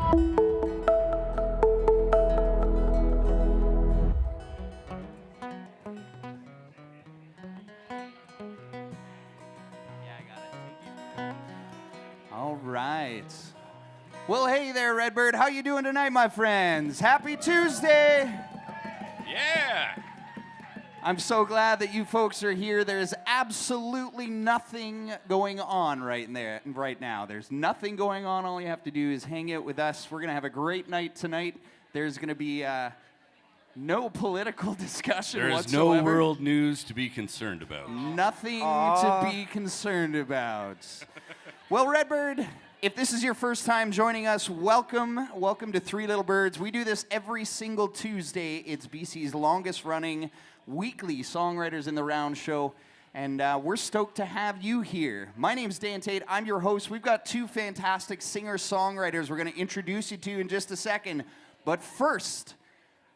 All right. Well, hey there, Red Bird. How you doing tonight, my friends? Happy Tuesday. Yeah. I'm so glad that you folks are here. There's absolutely nothing going on right now. There's nothing going on. All you have to do is hang out with us. We're going to have a great night tonight. There's going to be no political discussion There is whatsoever. no world news to be concerned about. Nothing to be concerned about. Well, Redbird, if this is your first time joining us, welcome. Welcome to Three Little Birds. We do this every single Tuesday. It's BC's longest running weekly Songwriters-in-the-Round show, and we're stoked to have you here. My name's Dan Tait. I'm your host. We've got two fantastic singer-songwriters we're going to introduce you to in just a second. But first,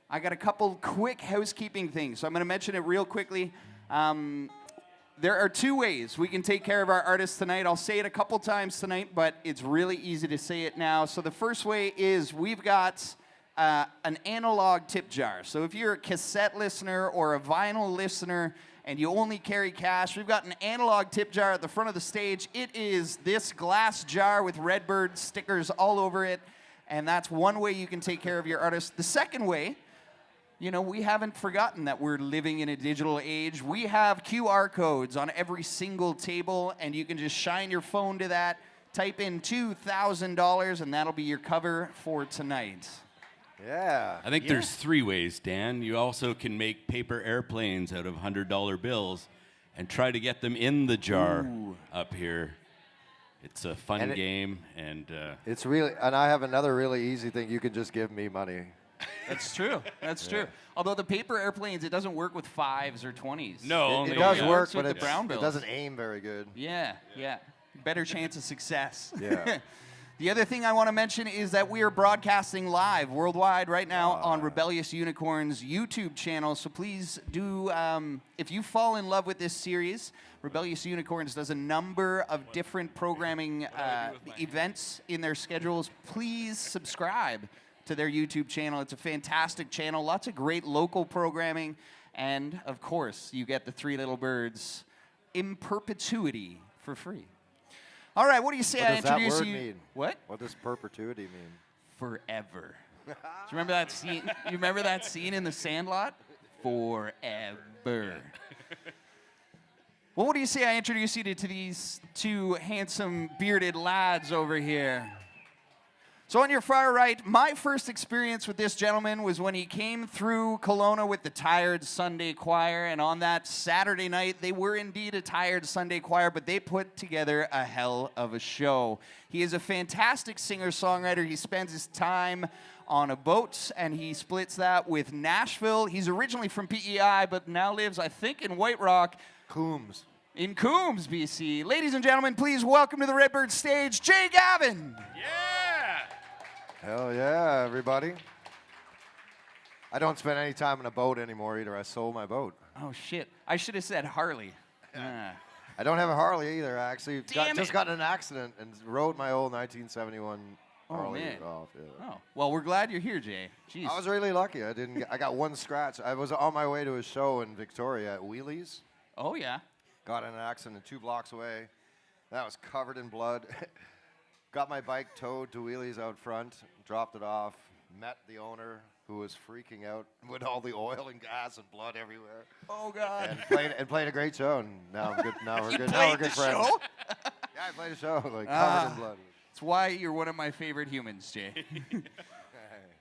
I got a couple quick housekeeping things, so I'm going to mention it real quickly. There are two ways we can take care of our artists tonight. I'll say it a couple times tonight, but it's really easy to say it now. So the first way is we've got an analog tip jar. So if you're a cassette listener or a vinyl listener and you only carry cash, we've got an analog tip jar at the front of the stage. It is this glass jar with Red Bird stickers all over it, and that's one way you can take care of your artist. The second way, you know, we haven't forgotten that we're living in a digital age. We have QR codes on every single table, and you can just shine your phone to that, type in $2,000, and that'll be your cover for tonight. Yeah. I think there's three ways, Dan. You also can make paper airplanes out of $100 bills and try to get them in the jar up here. It's a fun game, and it's really, and I have another really easy thing. You can just give me money. That's true. That's true. Although the paper airplanes, it doesn't work with 5s or 20s. No, it does work, but it doesn't aim very good. Yeah, yeah. Better chance of success. Yeah. The other thing I want to mention is that we are broadcasting live worldwide right now on Rebellious Unicorn's YouTube channel. So please do, if you fall in love with this series, Rebellious Unicorns does a number of different programming events in their schedules. Please subscribe to their YouTube channel. It's a fantastic channel, lots of great local programming, and of course, you get the Three Little Birds in perpetuity for free. All right, what do you say I introduce you? Mean? What? What does perpetuity mean? Forever. Do you remember that scene? You remember that scene in The Sandlot? Forever. Well, what do you say I introduce you to these two handsome bearded lads over here? So on your far right, my first experience with this gentleman was when he came through Kelowna with the Tired Sunday Choir, and on that Saturday night, they were indeed a Tired Sunday Choir, but they put together a hell of a show. He is a fantastic singer-songwriter. He spends his time on a boat, and he splits that with Nashville. He's originally from PEI, but now lives, I think, in White Rock. Coombs. In Coombs, BC. Ladies and gentlemen, please welcome to the Red Bird stage, Jay Gavin. Yeah! Hell yeah, everybody. I don't spend any time in a boat anymore either. I sold my boat. Oh, shit. I should have said Harley. I don't have a Harley either. I actually just got in an accident and rode my old 1971 Harley off. Yeah. Oh, well, we're glad you're here, Jay. Jeez. I was really lucky. I got one scratch. I was on my way to a show in Victoria at Wheelies. Oh, yeah. Got in an accident 2 blocks away. That was covered in blood. Got my bike towed to Wheelies out front, dropped it off, met the owner who was freaking out with all the oil and gas and blood everywhere. Oh God! And played a great show. And now I'm good. Now we're good. Now we're good friends. Show? Yeah, I played a show like covered in blood. It's why you're one of my favorite humans, Jay.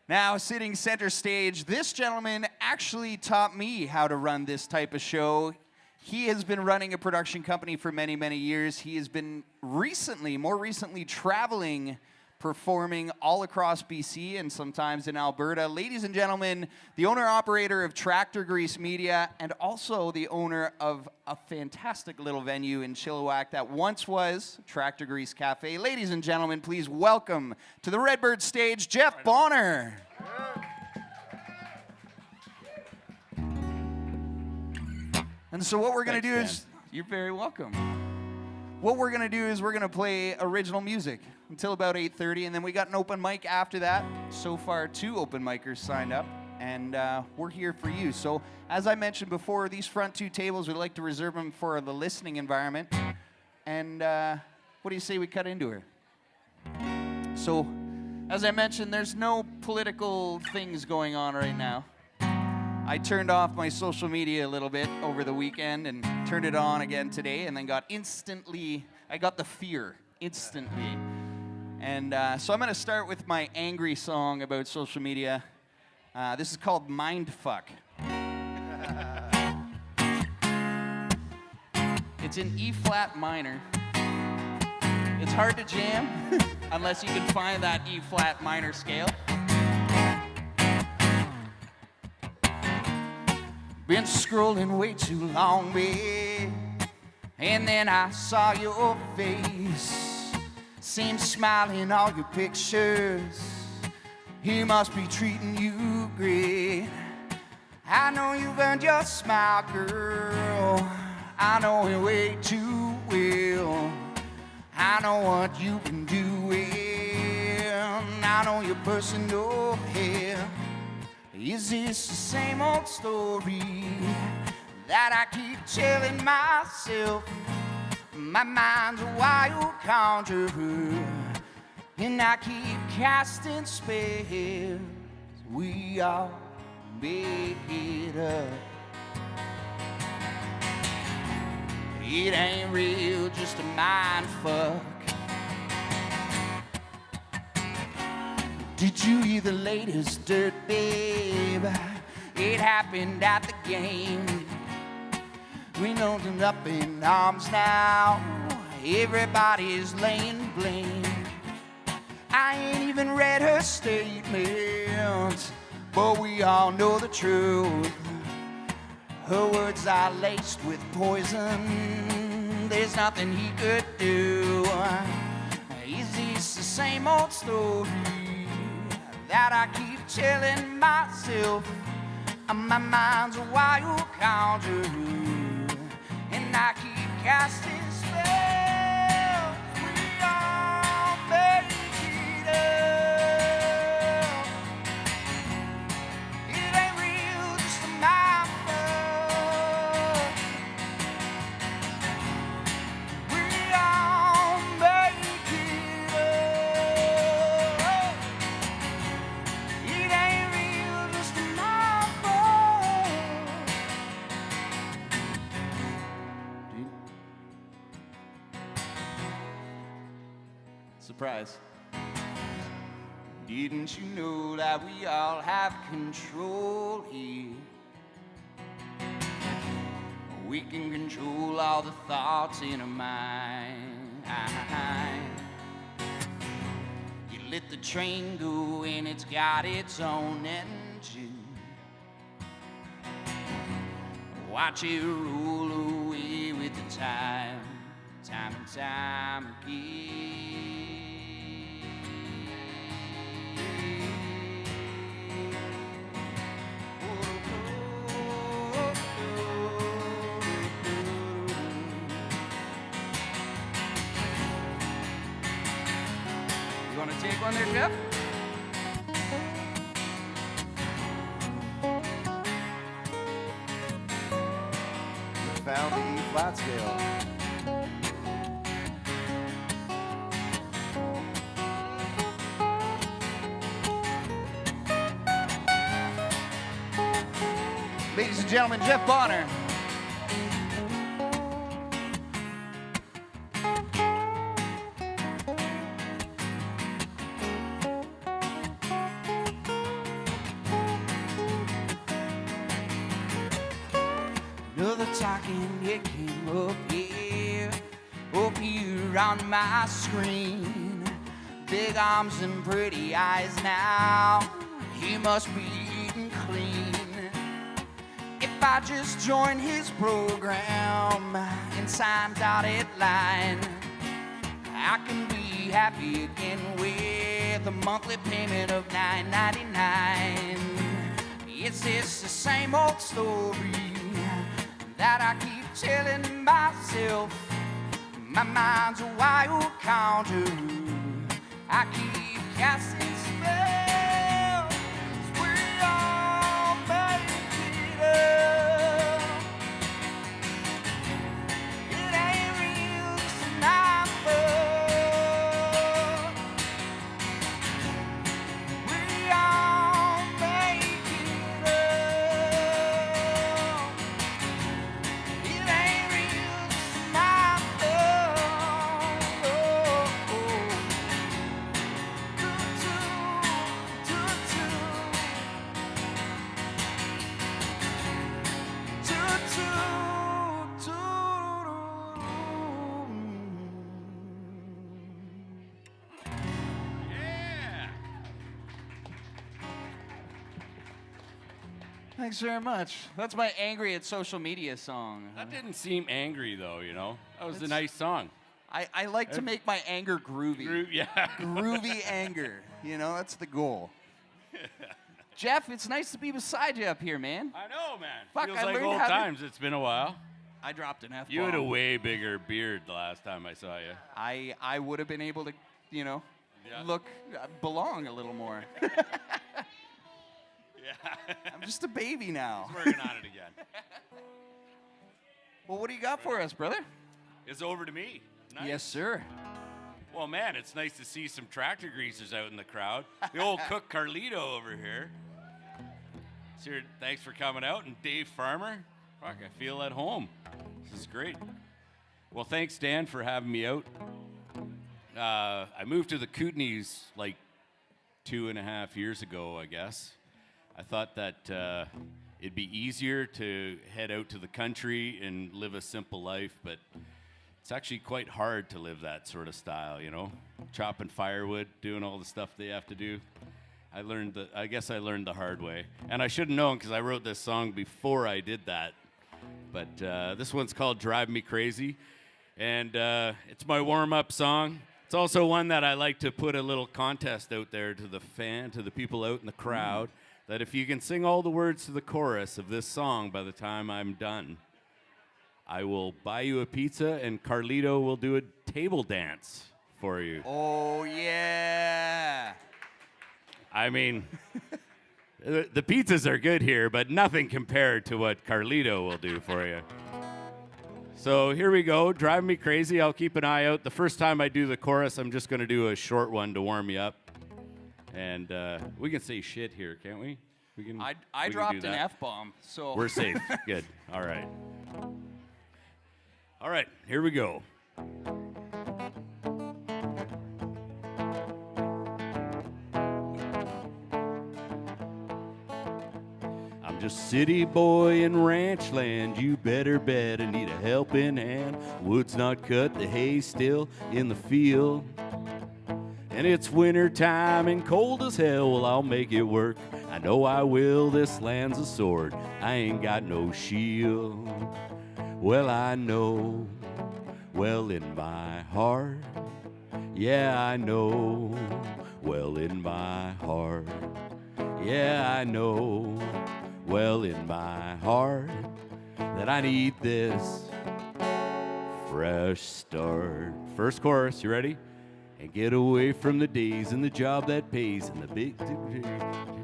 Now, sitting center stage, this gentleman actually taught me how to run this type of show. He has been running a production company for many, many years. He has been more recently traveling, performing all across BC and sometimes in Alberta. Ladies and gentlemen, the owner-operator of Tractor Grease Media and also the owner of a fantastic little venue in Chilliwack that once was Tractor Grease Cafe. Ladies and gentlemen, please welcome to the Red Bird stage, Jeff Bonner. And so what we're going to do is, you're very welcome. what we're going to do is we're going to play original music until about 8:30, and then we got an open mic after that. So far, 2 open micers signed up, and we're here for you. So as I mentioned before, these front 2 tables, we'd like to reserve them for the listening environment. And what do you say we cut into her? So, as I mentioned, there's no political things going on right now. I turned off my social media a little bit over the weekend and turned it on again today, and then I got the fear instantly. And so I'm going to start with my angry song about social media. This is called Mindfuck. It's in E-flat minor. It's hard to jam unless you can find that E-flat minor scale. Been scrolling way too long, babe, and then I saw your face. Same smile in all your pictures. He must be treating you great. I know you've earned your smile, girl. I know it way too well. I know what you've been doing. I know your personal hell. Is this the same old story that I keep telling myself? My mind's a wild conjurer, and I keep casting spells. We all make it up. It ain't real, just a mind fuck. Did you hear the latest dirt, babe? It happened at the game. We know them up in arms now. Everybody's laying blame. I ain't even read her statement, but we all know the truth. Her words are laced with poison. There's nothing he could do. Is this the same old story that I keep telling myself? My mind's a wild conjurer, and I keep casting spells. We all make it up. It ain't real, just a mind fuck. We all make it up. It ain't real, just a mind fuck. Surprise. Didn't you know that we all have control here? We can control all the thoughts in our mind. You let the train go and it's got its own engine. Watch it roll away with the time and time again. You want to take one there, Jeff? Found the E-flat scale. Ladies and gentlemen, Jeff Bonner. Another talking head came up here on my screen. Big arms and pretty eyes now. He must be eating clean. If I just join his program and sign dotted line, I can be happy again with a monthly payment of $9.99. Is this the same old story that I keep telling myself? My mind's a wild contour. I keep casting spells. We all make it up. It ain't real, it's not fun. We all make it up. It ain't real, it's not fun. Thanks very much. That's my angry at social media song. That didn't seem angry, though, you know? That was a It's- nice song. I like to make my anger groovy. Yeah. Groovy anger. You know, that's the goal. Jeff, it's nice to be beside you up here, man. I know, man. Fuck, Feels I like learned old how to- times. It's been a while. I dropped an F-bomb. You had a way bigger beard the last time I saw you. I would have been able to, you know, Yeah. belong a little more. Yeah. I'm just a baby now. Working on it again. Well, what do you got for us, brother? It's over to me. Nice. Yes, sir. Well, man, it's nice to see some tractor greasers out in the crowd. The old cook Carlito over here. Sir, thanks for coming out. And Dave Farmer. Fuck, I feel at home. This is great. Well, thanks, Dan, for having me out. I moved to the Kootenays like 2.5 years ago, I guess. I thought that it'd be easier to head out to the country and live a simple life, but it's actually quite hard to live that sort of style, you know? Chopping firewood, doing all the stuff they have to do. I guess I learned the hard way. And I should have known because I wrote this song before I did that. But this one's called Drive Me Crazy. And it's my warm-up song. It's also one that I like to put a little contest out there to the people out in the crowd, that if you can sing all the words to the chorus of this song by the time I'm done, I will buy you a pizza and Carlito will do a table dance for you. Oh, yeah. I mean, the pizzas are good here, but nothing compared to what Carlito will do for you. So here we go. Drive Me Crazy. I'll keep an eye out. The first time I do the chorus, I'm just going to do a short one to warm you up. And we can say shit here, can't we? We can. I we can dropped do an that. F-bomb, so. We're safe. Good. All right. All right. Here we go. I'm just city boy in ranch land. You better bet I need a helping hand. Wood's not cut, the hay's still in the field. And it's winter time and cold as hell. Well, I'll make it work. I know I will. This land's a sword. I ain't got no shield. Well, I know. Well, in my heart. Yeah, I know. Well, in my heart. Yeah, I know. Well, in my heart that I need this fresh start. First chorus, you ready? And get away from the days and the job that pays and the big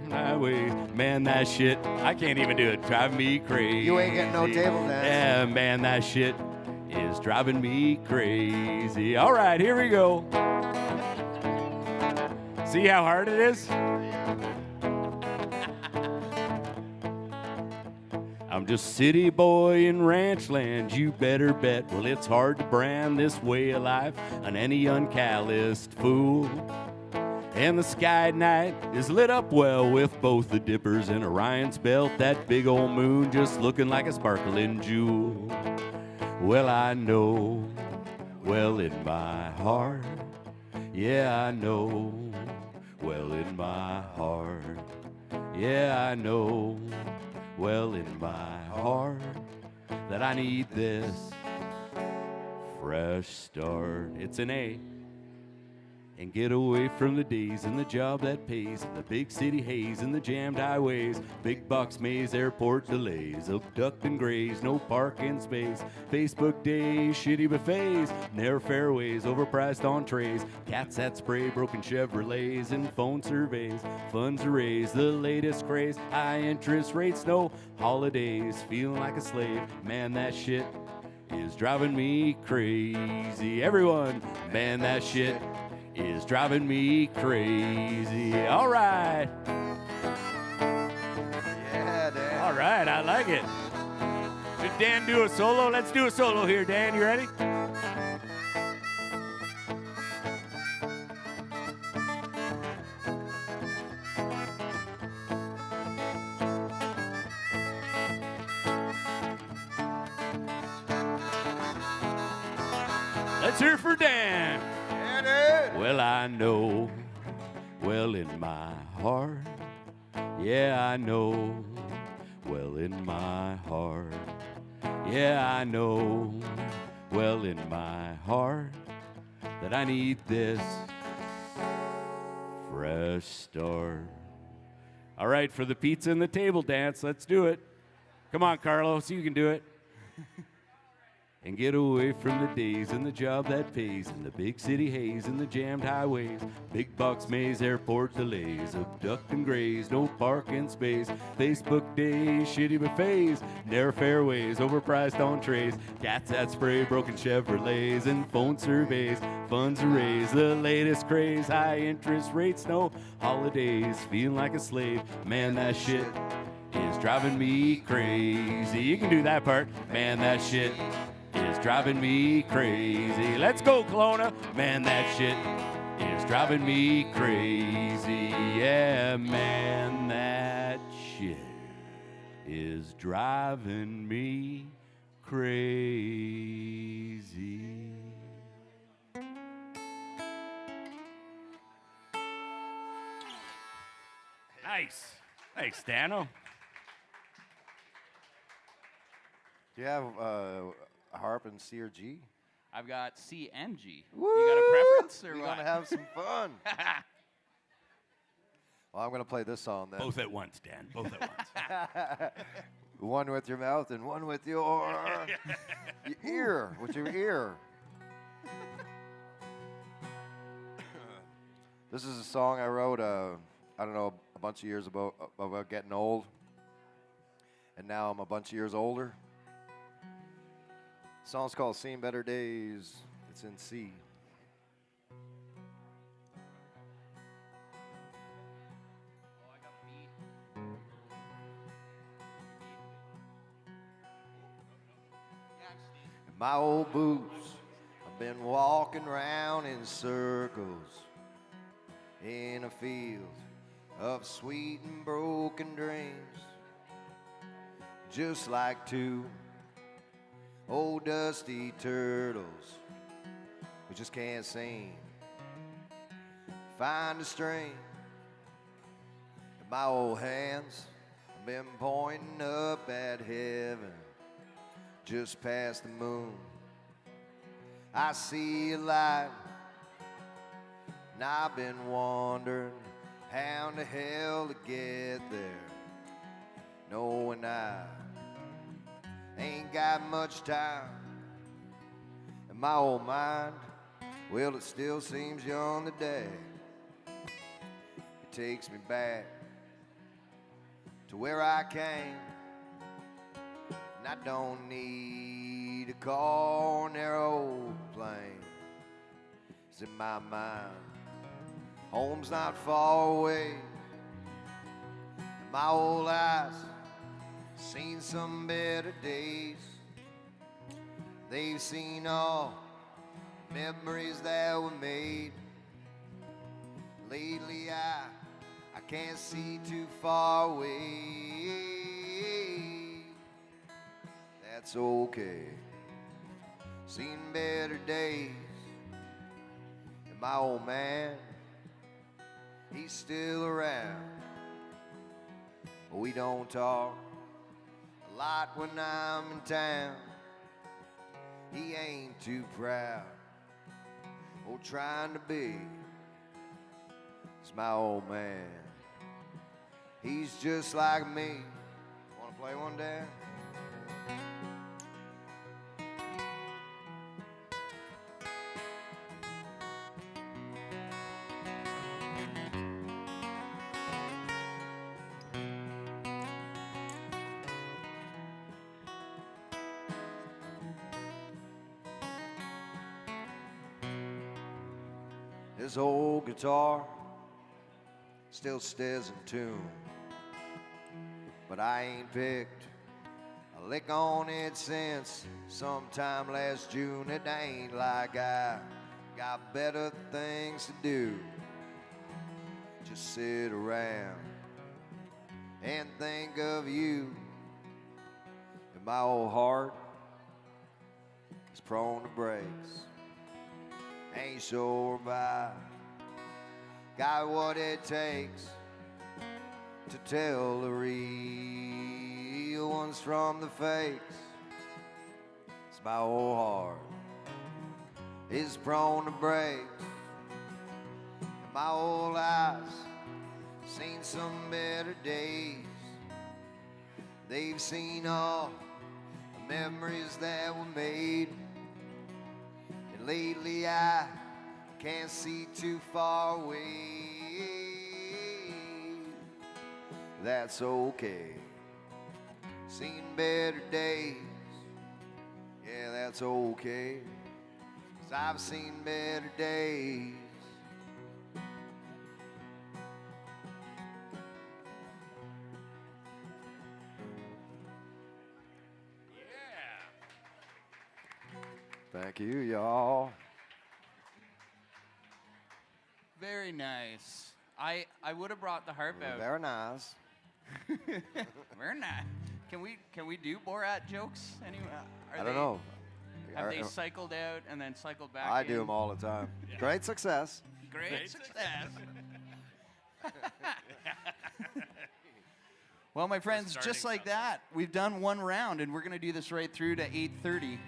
highway. Man, that shit, I can't even do it. Driving me crazy. You ain't getting no table dance. Yeah, man, that shit is driving me crazy. All right, here we go. See how hard it is? I'm just city boy in ranch land, you better bet. Well, it's hard to brand this way of life on any uncalloused fool. And the sky at night is lit up well with both the dippers and Orion's belt. That big old moon just looking like a sparkling jewel. Well, I know, well, in my heart, yeah, I know, well, in my heart, yeah, I know. Well, in my heart, that I need this fresh start. It's an A. and get away from the days and the job that pays and the big city haze and the jammed highways, big box maze, airport delays, abduct and graze, no parking space, Facebook days, shitty buffets, narrow fairways, overpriced entrees, cats that spray, broken Chevrolets, and phone surveys, funds raised, the latest craze, high interest rates, no holidays, feeling like a slave, man, that shit is driving me crazy. Everyone, man, that shit is driving me crazy. All right. Yeah, Dan. All right, I like it. Should Dan do a solo? Let's do a solo here, Dan. You ready? Let's hear it for Dan. Yeah, Dan. Well, I know, well, in my heart, yeah, I know, well, in my heart, yeah, I know, well, in my heart, that I need this fresh start. All right, for the pizza and the table dance, let's do it. Come on, Carlos, you can do it. And get away from the days and the job that pays and the big city haze and the jammed highways, big box maze, airport delays, abduct and graze, no parking space, Facebook days, shitty buffets, narrow fairways, overpriced entrees, cats that spray, broken Chevrolets, and phone surveys, funds raised, the latest craze, high interest rates, no holidays, feeling like a slave, man, that shit is driving me crazy. You can do that part, man, that shit is driving me crazy. Let's go, Kelowna. Man, that shit is driving me crazy. Yeah, man, that shit is driving me crazy. Nice. Thanks, Dano. Do you have a harp in C or G? I've got C and G. Woo! You got a preference or We're what? gonna have some fun. Well, I'm gonna play this song then. Both at once, Dan. Both at once. One with your mouth and one with your ear. With your ear. This is a song I wrote. I don't know, a bunch of years about getting old, and now I'm a bunch of years older. The song's called "Seen Better Days." It's in C. In my old boots, I've been walking around in circles in a field of sweet and broken dreams, just like two old dusty turtles who just can't seem find a string. In my old hands, I've been pointing up at heaven, just past the moon. I see a light, and I've been wondering how in the hell to get there, knowing I ain't got much time. And my old mind, well, it still seems young today. It takes me back to where I came, and I don't need a car or aeroplane. It's in my mind, home's not far away. And my old eyes seen some better days. They've seen all the memories that were made. Lately I can't see too far away. That's okay. Seen better days. And my old man, he's still around. But we don't talk a lot when I'm in town. He ain't too proud or trying to be my old man. He's just like me. Wanna play one, Dan? This old guitar still stays in tune, but I ain't picked a lick on it since sometime last June. It ain't like I got better things to do. Just sit around and think of you. And my old heart is prone to breaks. Ain't sure if I got what it takes to tell the real ones from the fakes. It's my old heart is prone to break. And my old eyes seen some better days. They've seen all the memories that were made. And lately I can't see too far away. That's okay. Seen better days. Yeah, that's okay. 'Cause I've seen better days. Thank you, y'all. Very nice. I would have brought the harp out. Very nice. Very nice. Can we do Borat jokes? Anyway, I don't know. Have they cycled out and then cycled back? I do them all the time. Great success. Great success. Well, my friends, just like that, we've done one round, and we're going to do this right through to 8:30.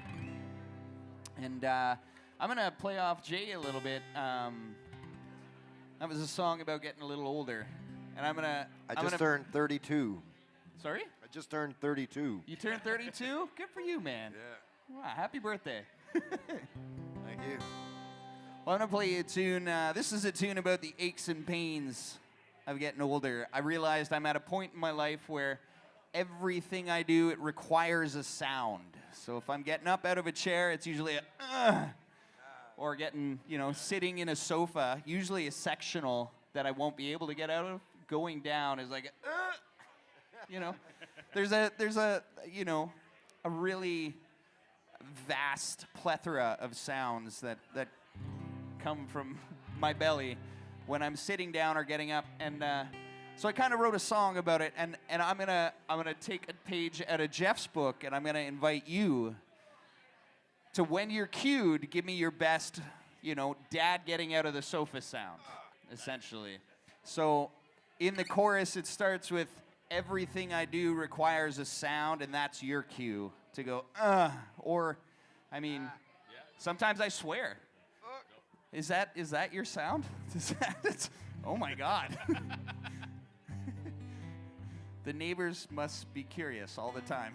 And I'm going to play off Jay a little bit. That was a song about getting a little older. And I just turned 32. Sorry? I just turned 32. You turned 32? Good for you, man. Yeah. Wow, happy birthday. Thank you. Well, I'm going to play you a tune. This is a tune about the aches and pains of getting older. I realized I'm at a point in my life where everything I do, it requires a sound. So if I'm getting up out of a chair, it's usually a or getting, sitting in a sofa, usually a sectional that I won't be able to get out of. Going down is like, there's a really vast plethora of sounds that come from my belly when I'm sitting down or getting up, and so I kind of wrote a song about it, and I'm gonna take a page out of Jeff's book, and I'm gonna invite you to, when you're cued, give me your best, dad getting out of the sofa sound, essentially. So in the chorus, it starts with, everything I do requires a sound, and that's your cue to go, or, sometimes I swear. Is that your sound? Oh my God. The neighbors must be curious all the time.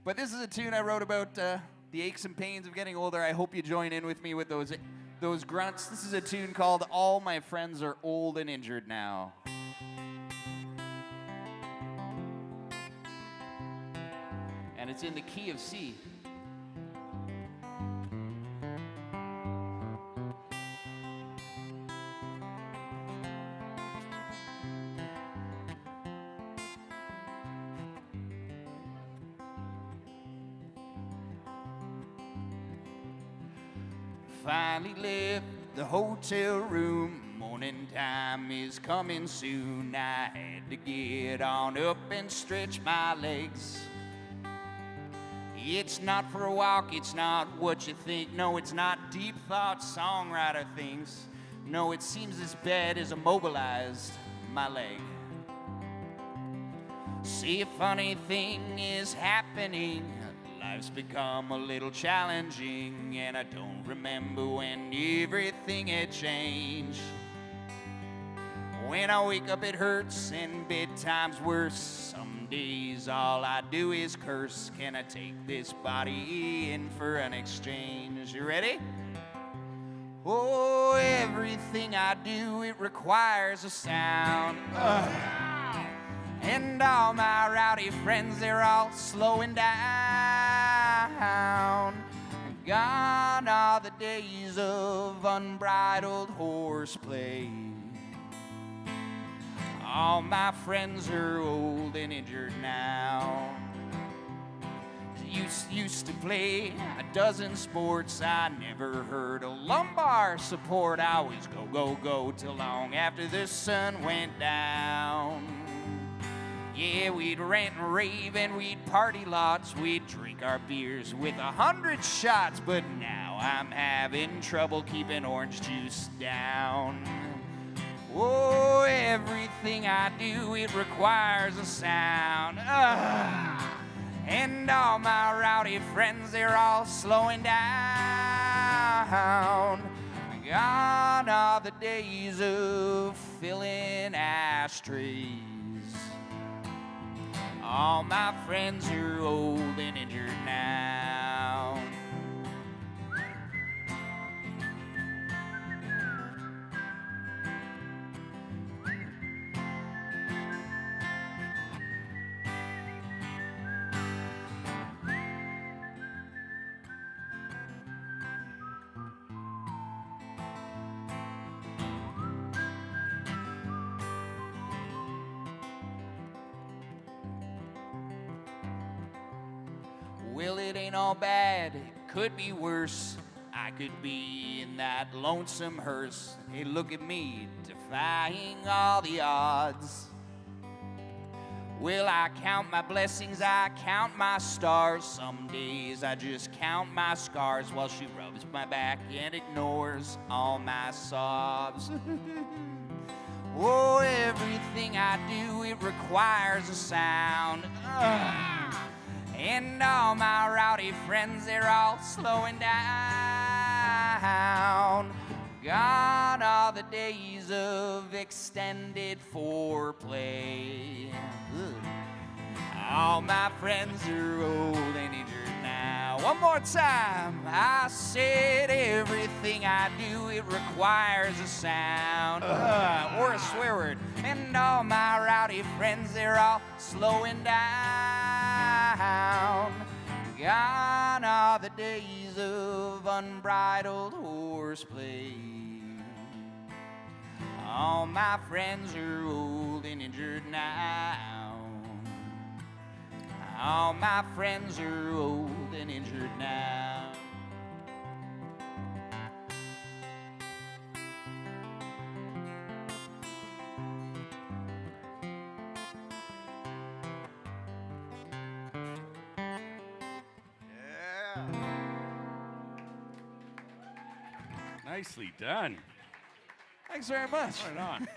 But this is a tune I wrote about the aches and pains of getting older. I hope you join in with me with those grunts. This is a tune called All My Friends Are Old and Injured Now. And it's in the key of C. Finally left the hotel room. Morning time is coming soon. I had to get on up and stretch my legs. It's not for a walk, it's not what you think. No, it's not deep thought songwriter things. No, it seems as bad as immobilized my leg. See, a funny thing is happening. Life's become a little challenging, and I don't remember when everything everything had changed. When I wake up it hurts and bedtime's worse. Some days all I do is curse. Can I take this body in for an exchange? You ready? Oh, everything I do, it requires a sound. And all my rowdy friends, they're all slowing down. Gone are the days of unbridled horseplay. All my friends are old and injured now. Used to play a dozen sports. I never heard a lumbar support. I always go, go, go till long after the sun went down. Yeah, we'd rant and rave and we'd party lots. We'd drink our beers with 100 shots. But now I'm having trouble keeping orange juice down. Oh, everything I do, it requires a sound. And all my rowdy friends, they're all slowing down. Gone are the days of filling ashtrays. All my friends are old and injured now. Well, it ain't all bad, it could be worse. I could be in that lonesome hearse. Hey, look at me, defying all the odds. Well, I count my blessings, I count my stars. Some days I just count my scars while she rubs my back and ignores all my sobs. Oh, everything I do, it requires a sound. And all my rowdy friends, they're all slowing down. Gone are the days of extended foreplay. All my friends are old and injured now. One more time. I said everything I do, it requires a sound. Or a swear word. And all my rowdy friends, they're all slowing down. Gone are the days of unbridled horseplay. All my friends are old and injured now. All my friends are old and injured now. Nicely done. Thanks very much. Right on.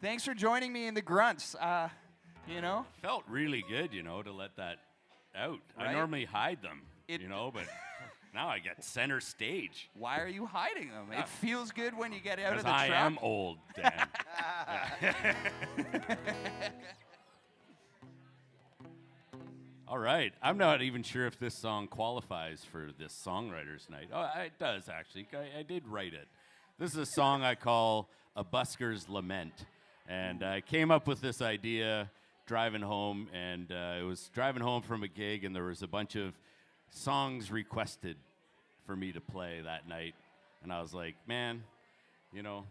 Thanks for joining me in the grunts. You know, Felt really good, you know, to let that out. Right? I normally hide them, It- you know, but now I get center stage. why are you hiding them? It feels good when you get out of Because the I truck. am old, Dan. All right. I'm not even sure if this song qualifies for this Songwriters Night. Oh, it does, actually. I did write it. This is a song I call A Busker's Lament. And I came up with this idea driving home, and it was driving home from a gig, and there was a bunch of songs requested for me to play that night. And I was like, man, you know,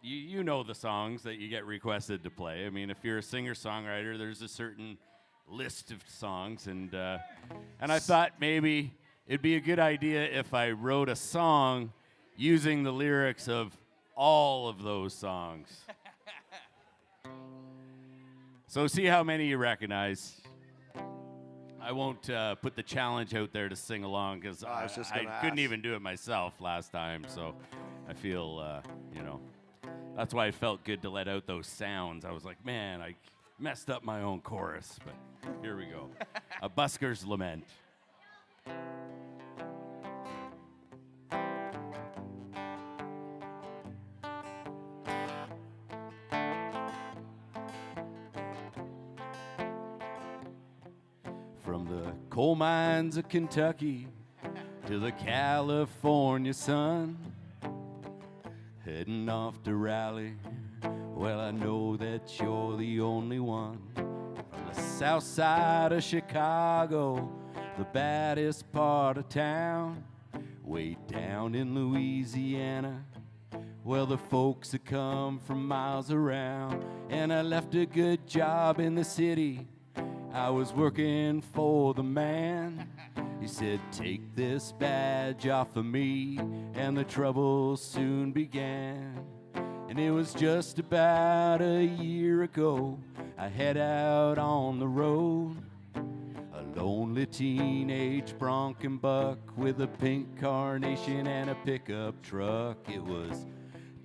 you know the songs that you get requested to play. I mean, if you're a singer-songwriter, there's a certain list of songs, and I thought maybe it'd be a good idea if I wrote a song using the lyrics of all of those songs. So see how many you recognize. I won't put the challenge out there to sing along because I was just I gonna couldn't ask. even do it myself last time, so I feel, you know, that's why it felt good to let out those sounds. I was like, man, I messed up my own chorus, but here we go. A Busker's Lament. From the coal mines of Kentucky to the California sun, heading off to Raleigh. Well, I know that you're the only one. From the south side of Chicago, the baddest part of town, way down in Louisiana, well, the folks that come from miles around. And I left a good job in the city. I was working for the man. He said, take this badge off of me, and the trouble soon began. And it was just about a year ago, I head out on the road, a lonely teenage bronc and buck with a pink carnation and a pickup truck. It was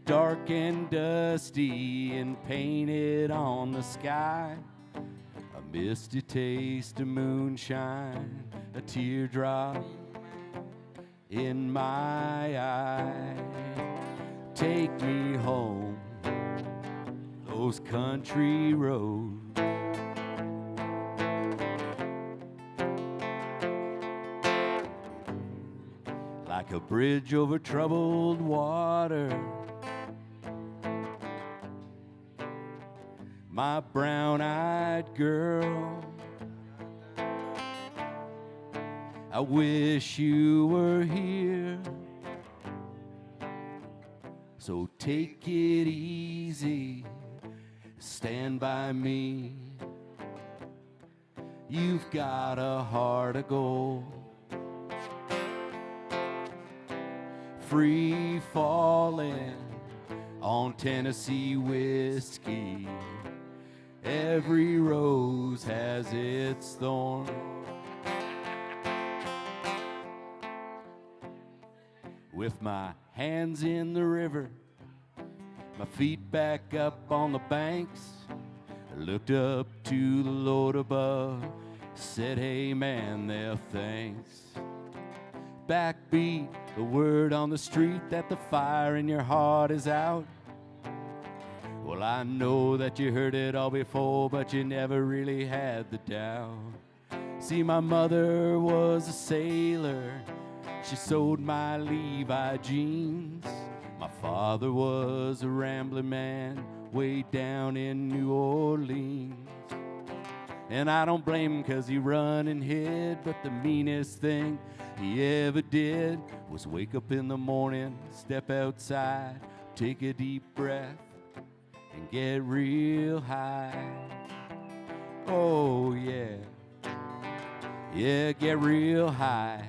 dark and dusty and painted on the sky, a misty taste of moonshine, a teardrop in my eye. Take me home, those country roads. Like a bridge over troubled water, my brown-eyed girl, I wish you were here. So take it easy, stand by me. You've got a heart of gold, free falling on Tennessee whiskey. Every rose has its thorn. With my hands in the river, my feet back up on the banks, I looked up to the Lord above, said, hey man, there, thanks. Backbeat, the word on the street that the fire in your heart is out. Well, I know that you heard it all before, but you never really had the doubt. See, my mother was a sailor. She sewed my Levi jeans. My father was a rambling man way down in New Orleans. And I don't blame him 'cause he run and hid, but the meanest thing he ever did was wake up in the morning, step outside, take a deep breath, and get real high. Oh yeah, yeah, get real high.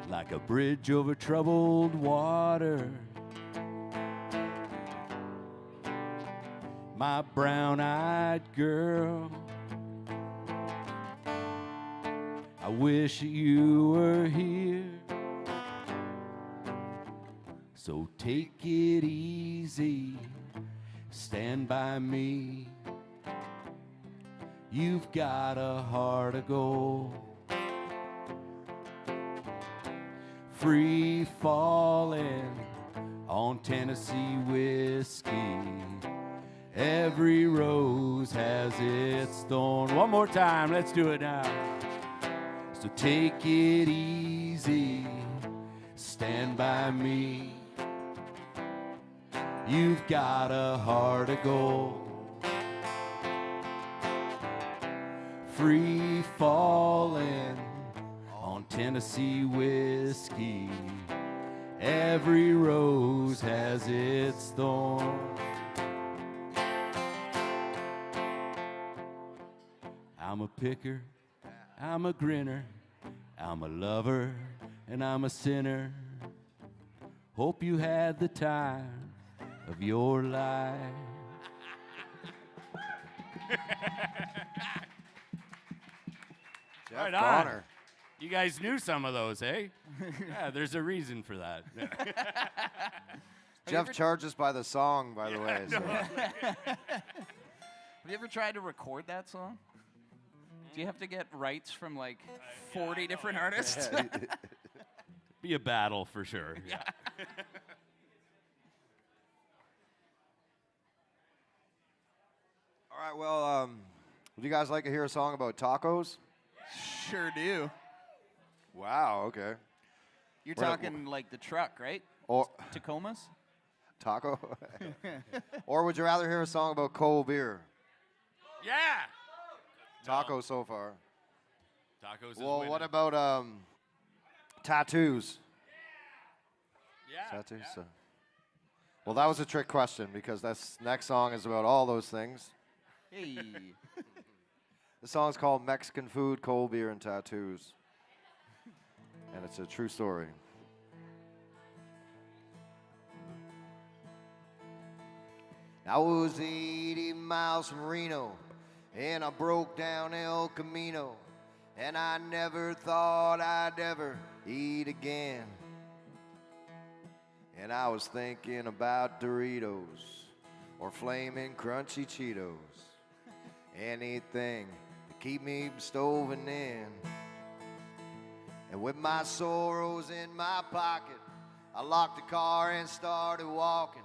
Like a bridge over troubled water, my brown-eyed girl, I wish you were here. So take it easy, stand by me. You've got a heart of gold, free falling on Tennessee whiskey. Every rose has its thorn. One more time, let's do it now. So take it easy, stand by me. You've got a heart of gold, free falling on Tennessee whiskey. Every rose has its thorn. I'm a picker, I'm a grinner, I'm a lover, and I'm a sinner. Hope you had the time of your life. Jeff Right on. Bonner. You guys knew some of those, eh? Yeah, there's a reason for that. Jeff charges by the song, by the way. So. Have you ever tried to record that song? Do you have to get rights from like 40 different artists? Be a battle for sure. Yeah. right, well, would you guys like to hear a song about tacos? Sure do. Wow, okay. You're We're- talking like the truck, right? Or Tacomas? taco? Or would you rather hear a song about cold beer? Yeah. Tacos so far. Tacos is Well, winning. what about tattoos? Yeah. Tattoos. Well, that was a trick question because this next song is about all those things. Hey. The song's called Mexican Food, Cold Beer, and Tattoos. And it's a true story. I was 80 miles from Reno, and I broke down El Camino, and I never thought I'd ever eat again. And I was thinking about Doritos or flaming crunchy Cheetos, anything to keep me stoving in. And with my sorrows in my pocket, I locked the car and started walking.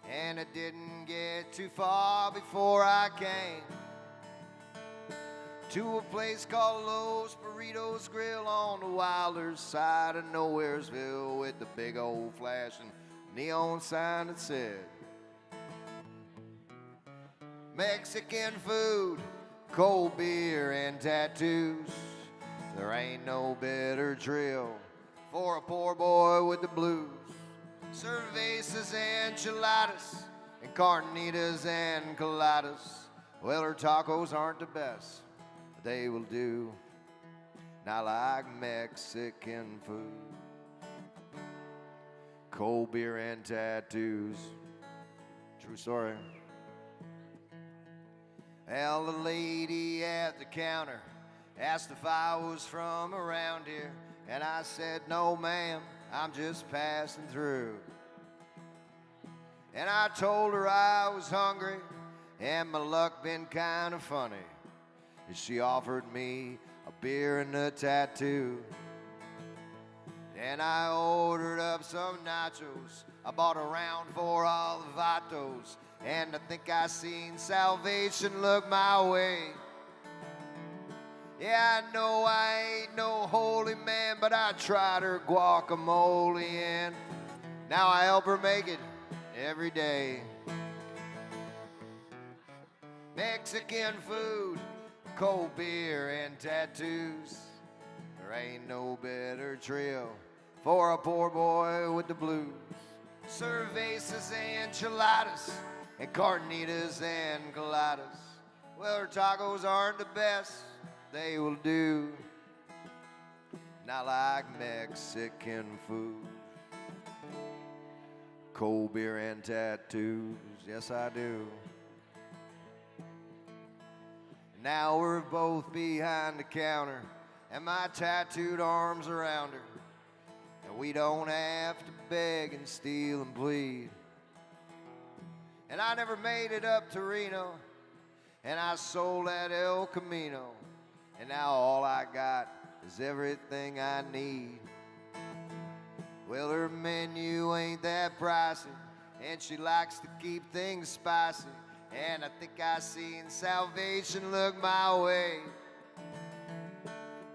And I didn't get too far before I came to a place called Los Burritos Grill on the Wilder's side of Nowheresville with the big old flashing neon sign that said, Mexican food, cold beer, and tattoos. There ain't no better drill for a poor boy with the blues. Cervezas and enchiladas and carnitas and coladas. Well, her tacos aren't the best, but they will do. And I like Mexican food, cold beer and tattoos. True story. Well, the lady at the counter asked if I was from around here, and I said, no, ma'am, I'm just passing through. And I told her I was hungry, and my luck been kind of funny. And she offered me a beer and a tattoo. And I ordered up some nachos. I bought a round for all the vatos, and I think I seen salvation look my way. Yeah, I know I ain't no holy man, but I tried her guacamole, and now I help her make it every day. Mexican food, cold beer, and tattoos. There ain't no better trail for a poor boy with the blues. Cervezas and enchiladas and carnitas and coladas. Well, her tacos aren't the best, they will do. And I like Mexican food, cold beer and tattoos, yes I do. Now we're both behind the counter, and my tattooed arms around her. And we don't have to beg and steal and plead. And I never made it up to Reno, and I sold at El Camino. And now all I got is everything I need. Well, her menu ain't that pricey, and she likes to keep things spicy. And I think I seen salvation look my way.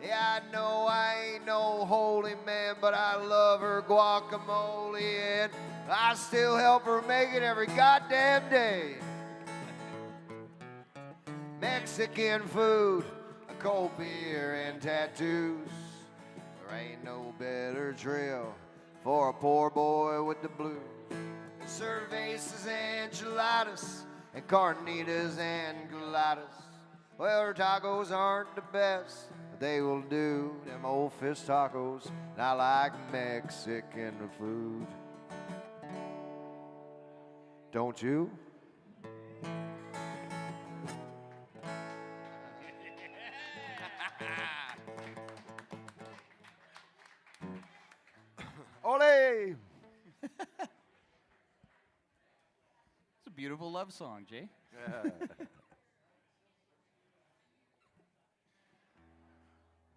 Yeah, I know I ain't no holy man, but I love her guacamole, and I still help her make it every goddamn day. Mexican food, a cold beer, and tattoos. There ain't no better trail for a poor boy with the blues. Cervezas and enchiladas and carnitas and coladas. Well, her tacos aren't the best, but they will do. Them old fish tacos, and I like Mexican food. Don't you? Ole! It's a beautiful love song, Jay. Yeah.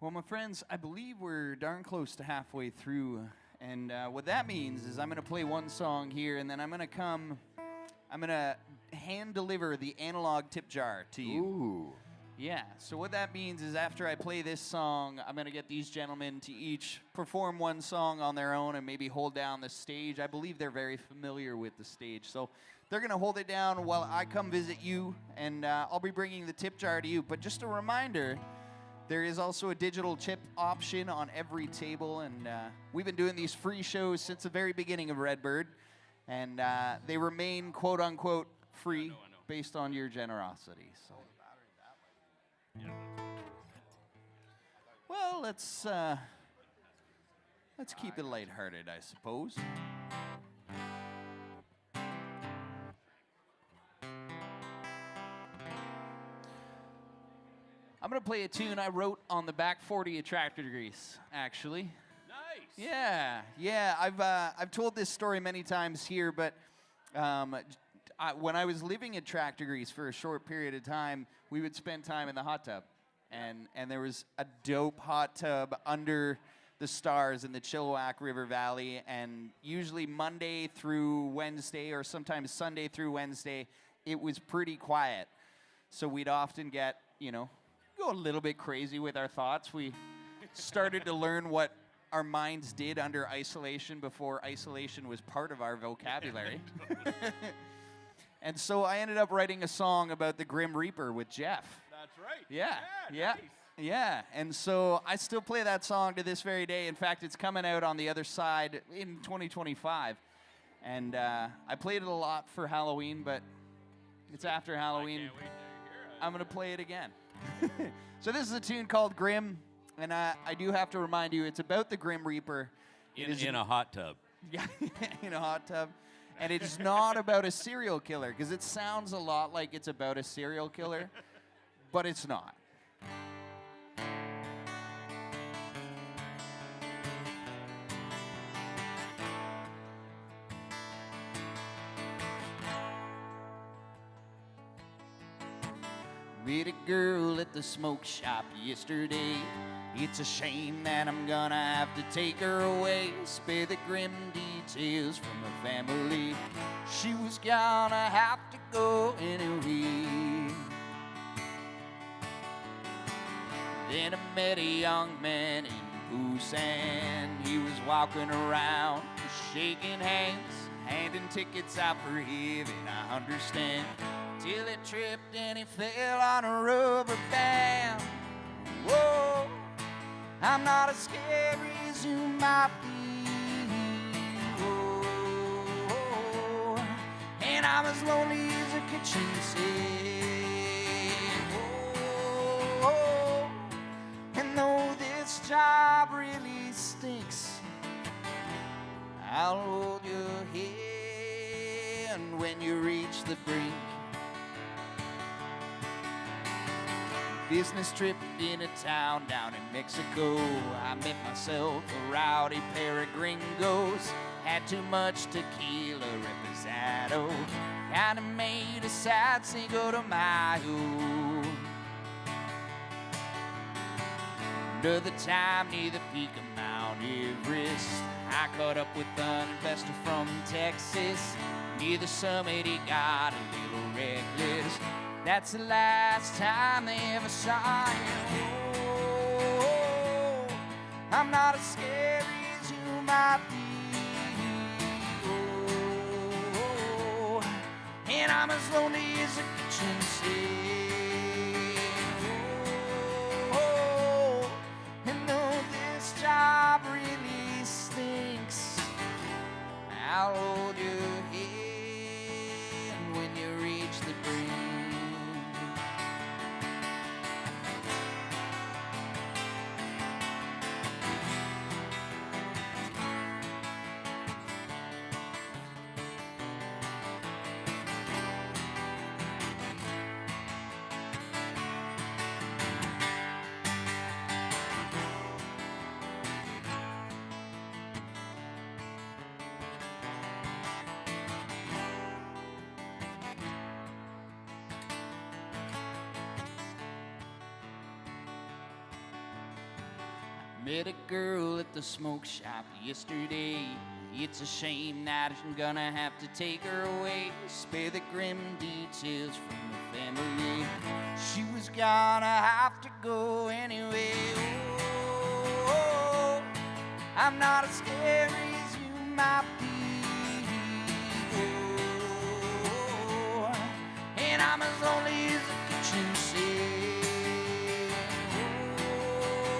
Well, my friends, I believe we're darn close to halfway through. And what that means is I'm going to play one song here, and then I'm going to hand deliver the analog tip jar to you. Ooh. Yeah, so what that means is after I play this song, I'm going to get these gentlemen to each perform one song on their own and maybe hold down the stage. I believe they're very familiar with the stage. So they're going to hold it down while I come visit you, and I'll be bringing the tip jar to you. But just a reminder, there is also a digital chip option on every table, and we've been doing these free shows since the very beginning of Red Bird, and they remain quote-unquote free based on your generosity. So. Well, let's keep it lighthearted, I suppose. I'm gonna play a tune I wrote on the back 40 of Tractorgrease, actually. Nice. Yeah. I've told this story many times here, but when I was living at Tractorgrease for a short period of time, we would spend time in the hot tub. And there was a dope hot tub under the stars in the Chilliwack River Valley. And usually Monday through Wednesday, or sometimes Sunday through Wednesday, it was pretty quiet. So we'd often get, go a little bit crazy with our thoughts. We started to learn what our minds did under isolation before isolation was part of our vocabulary. And so I ended up writing a song about the Grim Reaper with Jeff. That's right. Yeah. Nice. Yeah. And so I still play that song to this very day. In fact, it's coming out on the other side in 2025. And I played it a lot for Halloween, but it's after Halloween. I can't wait to hear it. I'm going to play it again. So this is a tune called Grim, and I do have to remind you, it's about the Grim Reaper. In a hot tub. Yeah, in a hot tub. And it's not about a serial killer, because it sounds a lot like it's about a serial killer, but it's not. Met a girl at the smoke shop yesterday. It's a shame that I'm gonna have to take her away. Spare the grim details from her family. She was gonna have to go anyway. Then I met a young man in Busan. He was walking around, shaking hands, handing tickets out for heaven, I understand. Till he tripped and he fell on a rubber band. Whoa, I'm not as scary as you might be. Whoa, and I'm as lonely as a kitchen sink. Whoa, and though this job really stinks, I'll hold your hand when you reach the brink. Business trip in a town down in Mexico. I met myself a rowdy pair of gringos. Had too much tequila reposado. Kinda made a sad Cinco de Mayo. Another time near the peak of Mount Everest, I caught up with an investor from Texas. Near the summit he got a little reckless. That's the last time they ever saw him. Oh, I'm not as scary as you might be. Oh, and I'm as lonely as a kitchen sink. Oh, and though this job really stinks, I'll hold your hand when you reach the brink. Met a girl at the smoke shop yesterday. It's a shame that I'm gonna have to take her away. Spare the grim details from the family. She was gonna have to go anyway. Oh, I'm not as scary as you might be. Oh, and I'm as lonely as a kitchen sink.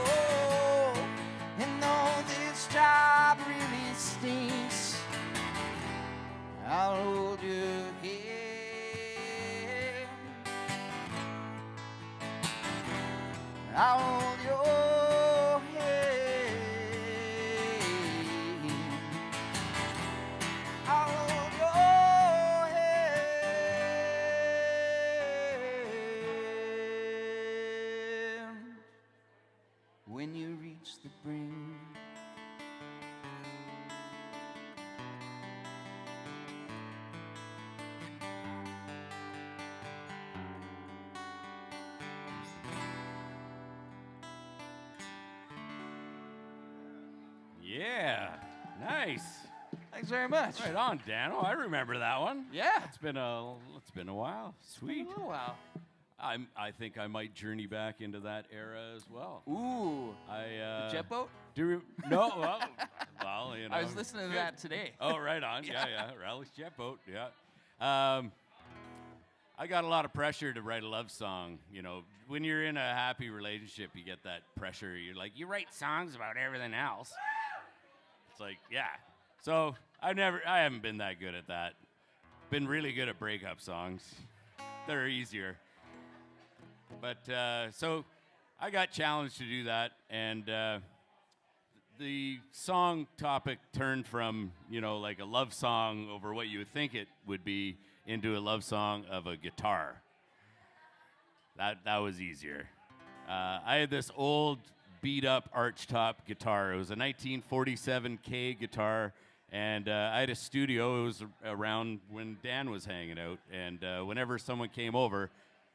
Oh, and though this job really stinks, I'll hold your hand. I'll hold your hand. I'll hold your hand when you reach the brink. Yeah, nice. Thanks very much. Right on, Dano. I remember that one. Yeah. It's been a while. Sweet. A little while. I think I might journey back into that era as well. Ooh. I Jet boat? no. Well, you know. I was listening to that today. Oh, right on. Yeah. Rally's jet boat. Yeah. I got a lot of pressure to write a love song. You know, when you're in a happy relationship, you get that pressure. You're like, you write songs about everything else. It's like, yeah. So I haven't been that good at that. Been really good at breakup songs. They're easier. But so I got challenged to do that, and the song topic turned from, you know, like a love song over what you would think it would be into a love song of a guitar. That was easier. I had this old beat-up archtop guitar. It was a 1947 K guitar, and I had a studio. It was around when Dan was hanging out, and whenever someone came over,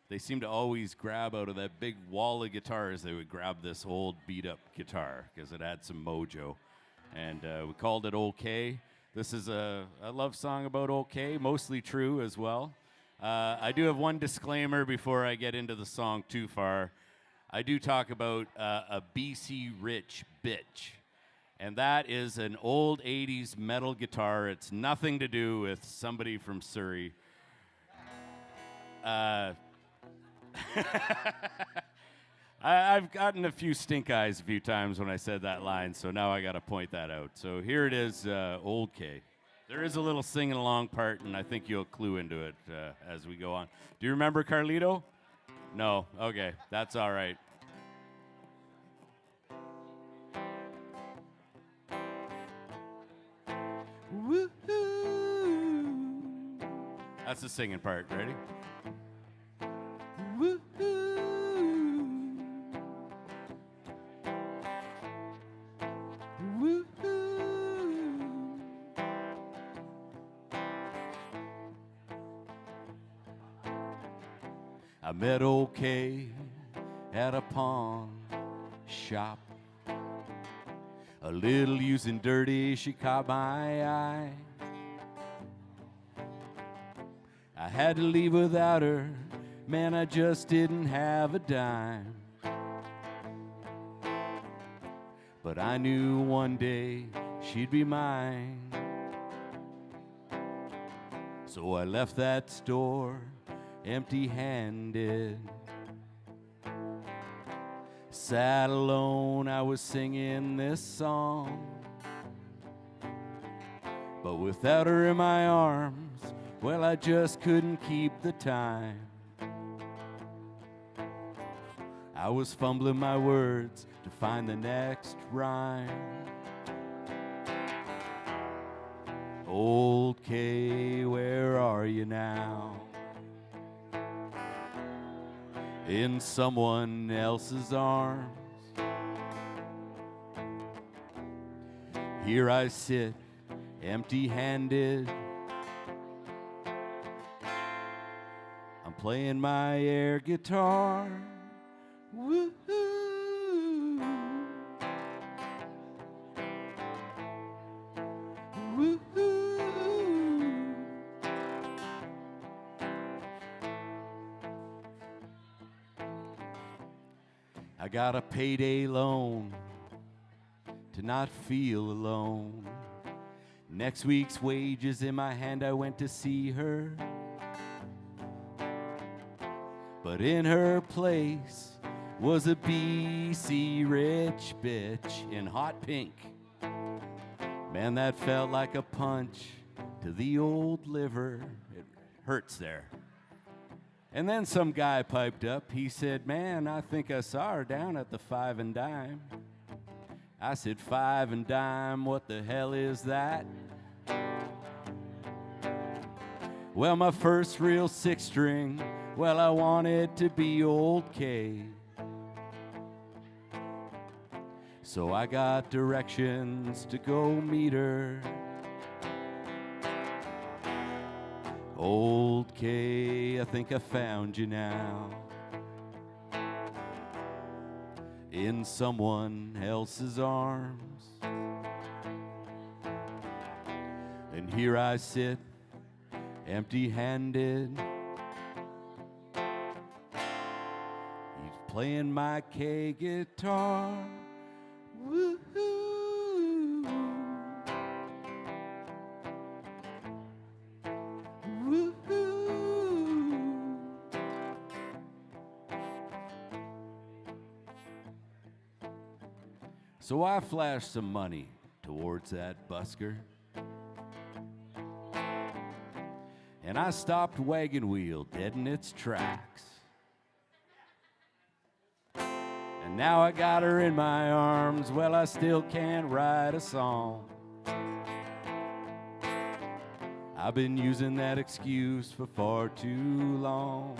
they seemed to always grab out of that big wall of guitars. They would grab this old beat-up guitar because it had some mojo, and we called it Old K. This is a love song about Old K, mostly true as well. I do have one disclaimer before I get into the song too far. I do talk about a BC Rich bitch, and that is an old 80s metal guitar. It's nothing to do with somebody from Surrey. I've gotten a few stink eyes a few times when I said that line, so now I got to point that out. So here it is, Old K. There is a little singing along part, and I think you'll clue into it as we go on. Do you remember Carlito? No? Okay, that's all right. Woo-hoo. That's the singing part. Ready? Woo-hoo. Woo-hoo. I met Old K at a pawn shop. A little used and dirty, she caught my eye. I had to leave without her, man, I just didn't have a dime. But I knew one day she'd be mine. So I left that store empty-handed. Sat alone, I was singing this song. But without her in my arms, well, I just couldn't keep the time. I was fumbling my words to find the next rhyme. Old K, where are you now? In someone else's arms. Here I sit, empty-handed. I'm playing my air guitar. Woo-hoo. Woo-hoo. I got a payday loan to not feel alone. Next week's wages in my hand, I went to see her. But in her place was a BC rich bitch in hot pink. Man, that felt like a punch to the old liver. It hurts there. And then some guy piped up. He said, man, I think I saw her down at the Five and Dime. I said, Five and Dime, what the hell is that? Well, my first real six string, well, I wanted to be old K. So I got directions to go meet her. Old K, I think I found you now. In someone else's arms. And here I sit, empty-handed. He's playing my K guitar. Woo-hoo. Woo-hoo. So I flashed some money towards that busker. And I stopped Wagon Wheel dead in its tracks. And now I got her in my arms. Well, I still can't write a song. I've been using that excuse for far too long.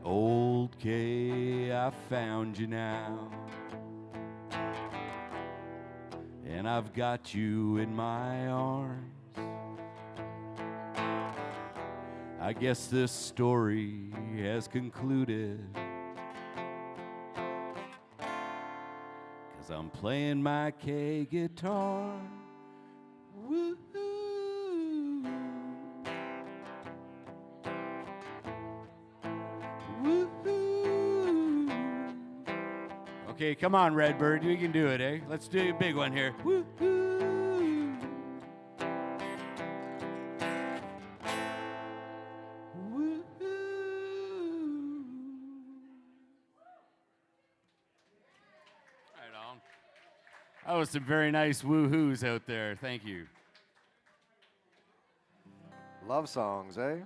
Old K, I found you now. And I've got you in my arms. I guess this story has concluded, 'cause I'm playing my K guitar. Woo-hoo. Woo-hoo. Okay, come on, Red Bird, you can do it, eh? Let's do a big one here. Woo-hoo. That was some very nice woo-hoos out there. Thank you. Love songs, eh?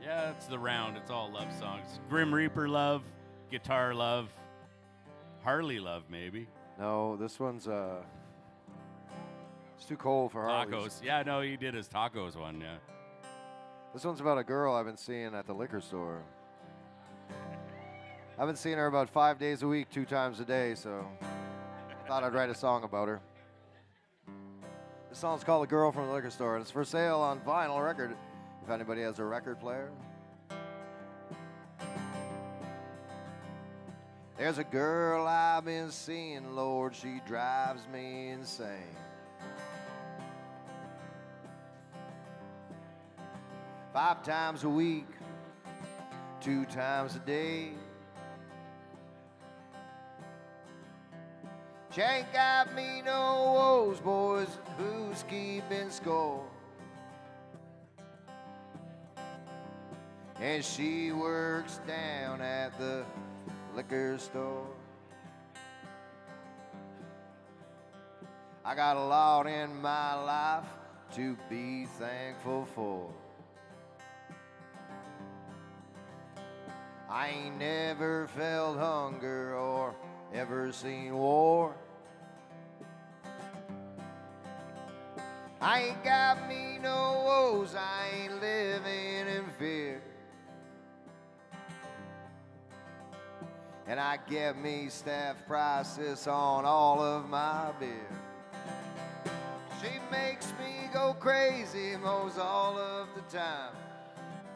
Yeah, it's the round. It's all love songs. Grim Reaper love, guitar love, Harley love, maybe. No, this one's it's too cold for Harley's. Tacos. Yeah, no, he did his tacos one, yeah. This one's about a girl I've been seeing at the liquor store. I've been seeing her about 5 days a week, 2 times a day, so thought I'd write a song about her. This song's called "The Girl from the Liquor Store," and it's for sale on vinyl record if anybody has a record player. There's a girl I've been seeing, Lord, she drives me insane. 5 times a week, 2 times a day. She ain't got me no woes, boys, who's keeping score? And she works down at the liquor store. I got a lot in my life to be thankful for. I ain't never felt hunger or ever seen war. I ain't got me no woes, I ain't living in fear. And I get me staff prices on all of my beer. She makes me go crazy most all of the time,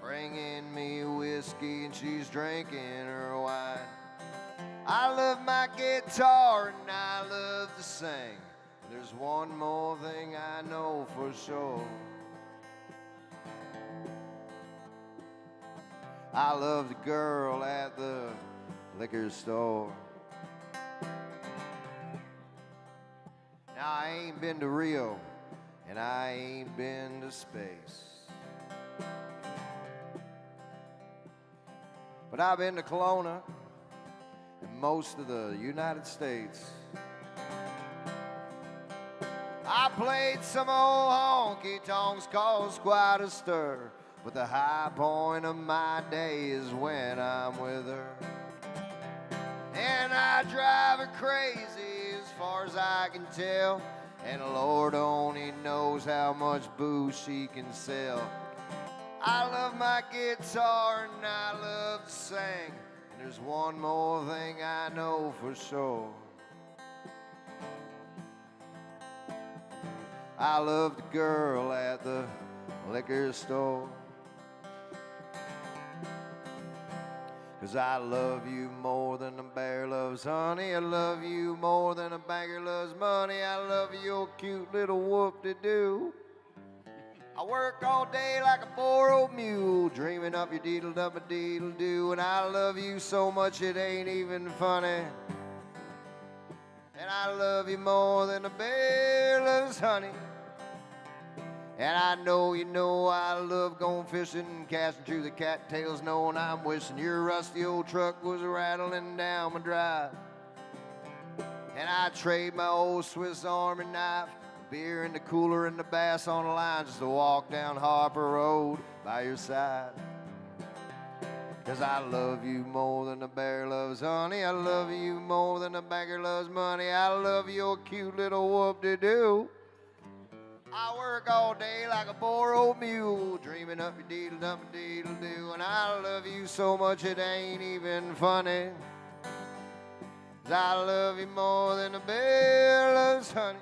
bringing me whiskey and she's drinking her wine. I love my guitar and I love to sing. There's one more thing I know for sure. I love the girl at the liquor store. Now I ain't been to Rio, and I ain't been to space. But I've been to Kelowna and most of the United States. I played some old honky-tonks, caused quite a stir, but the high point of my day is when I'm with her. And I drive her crazy as far as I can tell, and Lord only knows how much booze she can sell. I love my guitar and I love to sing, and there's one more thing I know for sure. I love the girl at the liquor store. 'Cause I love you more than a bear loves honey. I love you more than a banker loves money. I love your cute little whoop-de-doo. I work all day like a poor-old mule, dreaming up your deedle-dum-a-deedle-doo. And I love you so much it ain't even funny. And I love you more than a bear loves honey. And I know you know I love going fishing and casting through the cattails, knowing I'm wishing your rusty old truck was rattling down my drive. And I trade my old Swiss Army knife, beer in the cooler and the bass on the line, just to walk down Harper Road by your side. 'Cause I love you more than a bear loves honey. I love you more than a banker loves money. I love your cute little whoop-de-doo. I work all day like a poor old mule, dreaming up your deedle-dum-a-deedle-doo. And I love you so much it ain't even funny. 'Cause I love you more than a bear loves honey.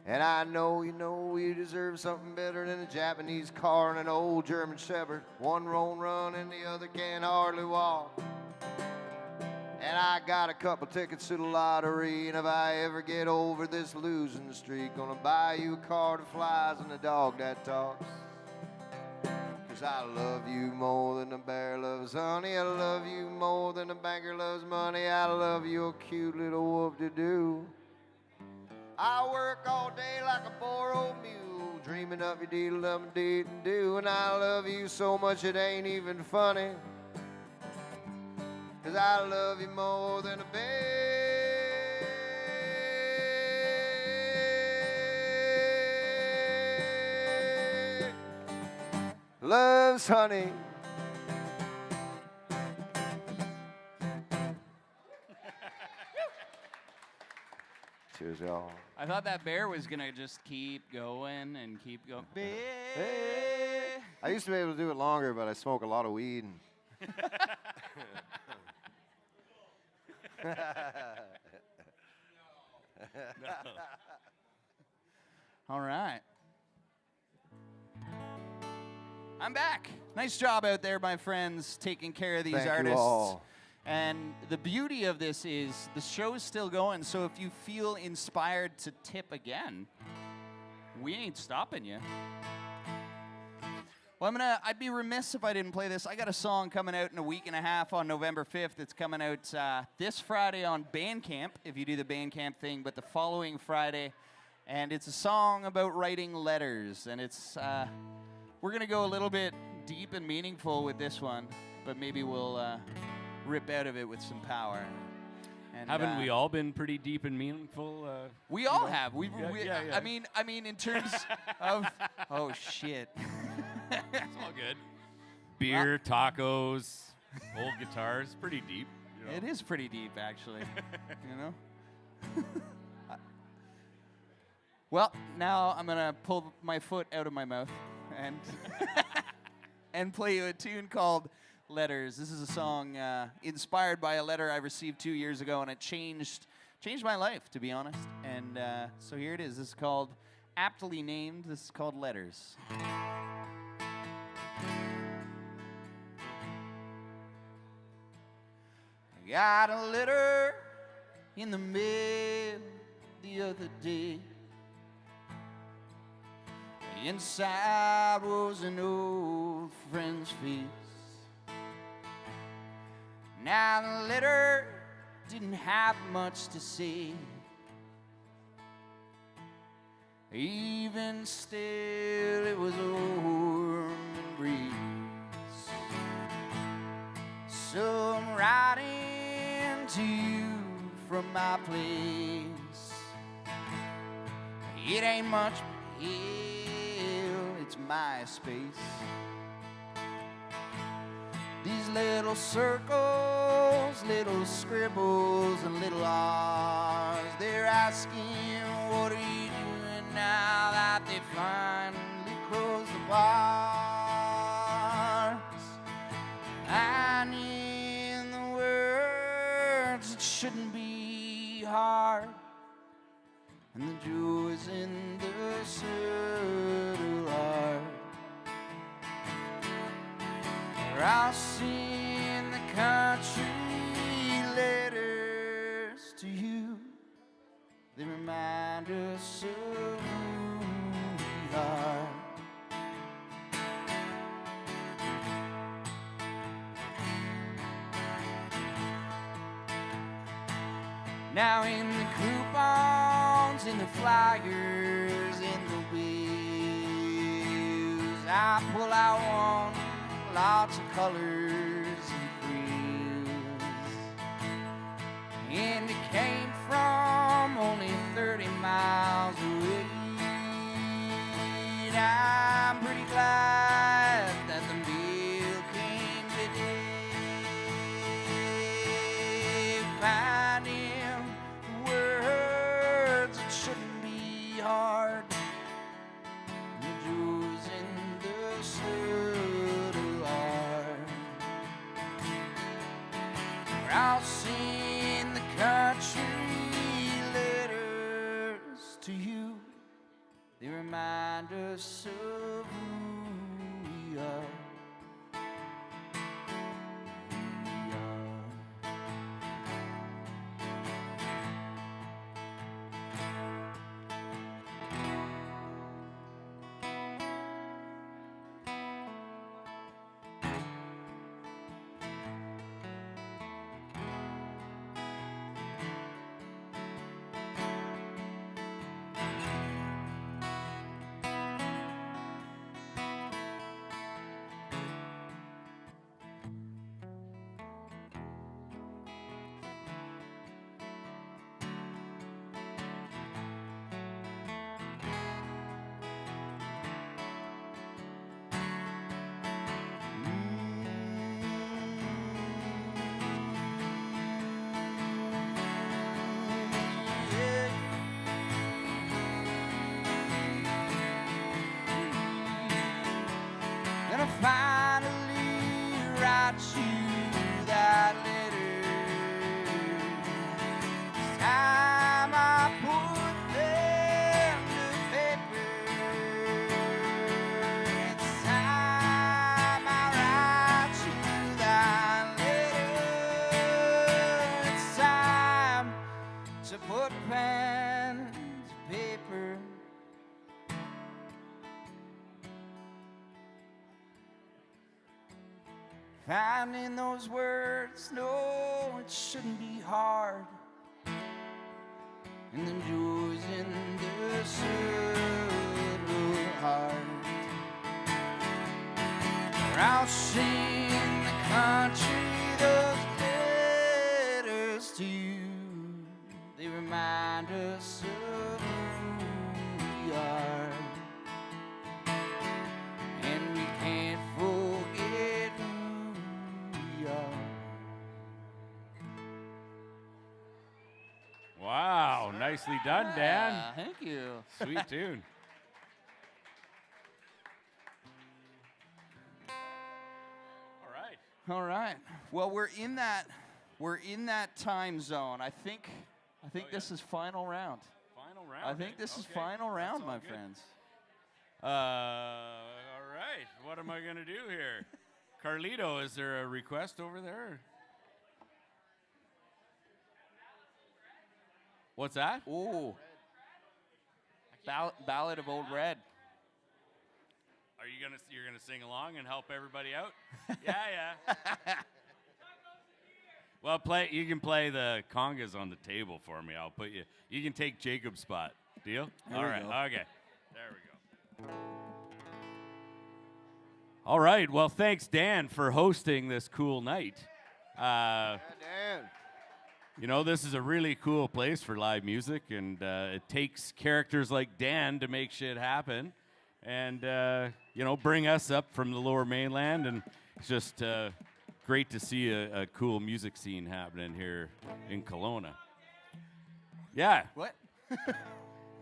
And I know you know you deserve something better than a Japanese car and an old German Shepherd. One won't run and the other can hardly walk. And I got a couple tickets to the lottery, and if I ever get over this losing streak, gonna buy you a car that flies and a dog that talks. 'Cause I love you more than a bear loves honey. I love you more than a banker loves money. I love your cute little whoop-de-doo. I work all day like a poor old mule, dreaming up your deedle-dum-a-deedle-doo. And I love you so much it ain't even funny. 'Cause I love you more than a bear loves honey. Cheers, y'all. I thought that bear was gonna just keep going and keep going. Hey. I used to be able to do it longer, but I smoke a lot of weed. And All right. I'm back. Nice job out there, my friends, taking care of these Thank you artists. all. And the beauty of this is the show is still going, so if you feel inspired to tip again, we ain't stopping you. Well, I'd be remiss if I didn't play this. I got a song coming out in a week and a half on November 5th. It's coming out this Friday on Bandcamp, if you do the Bandcamp thing, but the following Friday. And it's a song about writing letters. And it's, we're going to go a little bit deep and meaningful with this one, but maybe we'll rip out of it with some power. And, Haven't we all been pretty deep and meaningful? We all have. Yeah. I mean, in terms of, oh shit. It's all good. Beer, tacos, old guitars, pretty deep. You know? It is pretty deep, actually. You know. Well, now I'm gonna pull my foot out of my mouth and and play you a tune called Letters. This is a song inspired by a letter I received 2 years ago, and it changed my life, to be honest. And so here it is. This is called, aptly named, this is called Letters. I got a letter in the mail the other day. Inside was an old friend's face. Now the letter didn't have much to say. Even still, it was a warm breeze. So I'm writing to you from my place. It ain't much, but hell, it's my space. These little circles, little scribbles, and little R's, they're asking, what are you doing now that they finally close the bars? And in the words, it shouldn't be hard, and the joys in the subtle art. I'll sing the country letters to you. They remind us of who we are. Now in the coupons, in the flyers, in the wheels, I pull out one, lots of colors and frills. And it came from only 30 miles away. And I'm pretty glad that the mail came today. Finding words that shouldn't be hard, the joys in the subtle art. I'll sing the country letters to you. They remind us of who we are. And I finally write you that letter. This time I put them to paper. It's time I write you that letter. It's time to put pen to paper. Finding those words, no, it shouldn't be hard. And the joys in the subtle heart. Or I'll sing the country, those letters to you. They remind us of who we are. And we can't forget who we are. Wow, nicely done, Dan. Yeah, thank you. Sweet tune. All right. All right. Well, we're in that time zone. I think this is final round. Final round. I think this is final round, my friends. All right. What am I going to do here? Carlito, is there a request over there? What's that? Oh, Ballad of Old Red. Are you're gonna sing along and help everybody out? Yeah. Well, you can play the congas on the table for me. I'll put you. You can take Jacob's spot. Deal? There All we right. go. Okay. There we go. All right. Well, thanks, Dan, for hosting this cool night. Dan. You know, this is a really cool place for live music, and it takes characters like Dan to make shit happen, and you know, bring us up from the Lower Mainland, and it's just great to see a cool music scene happening here in Kelowna. Yeah. What?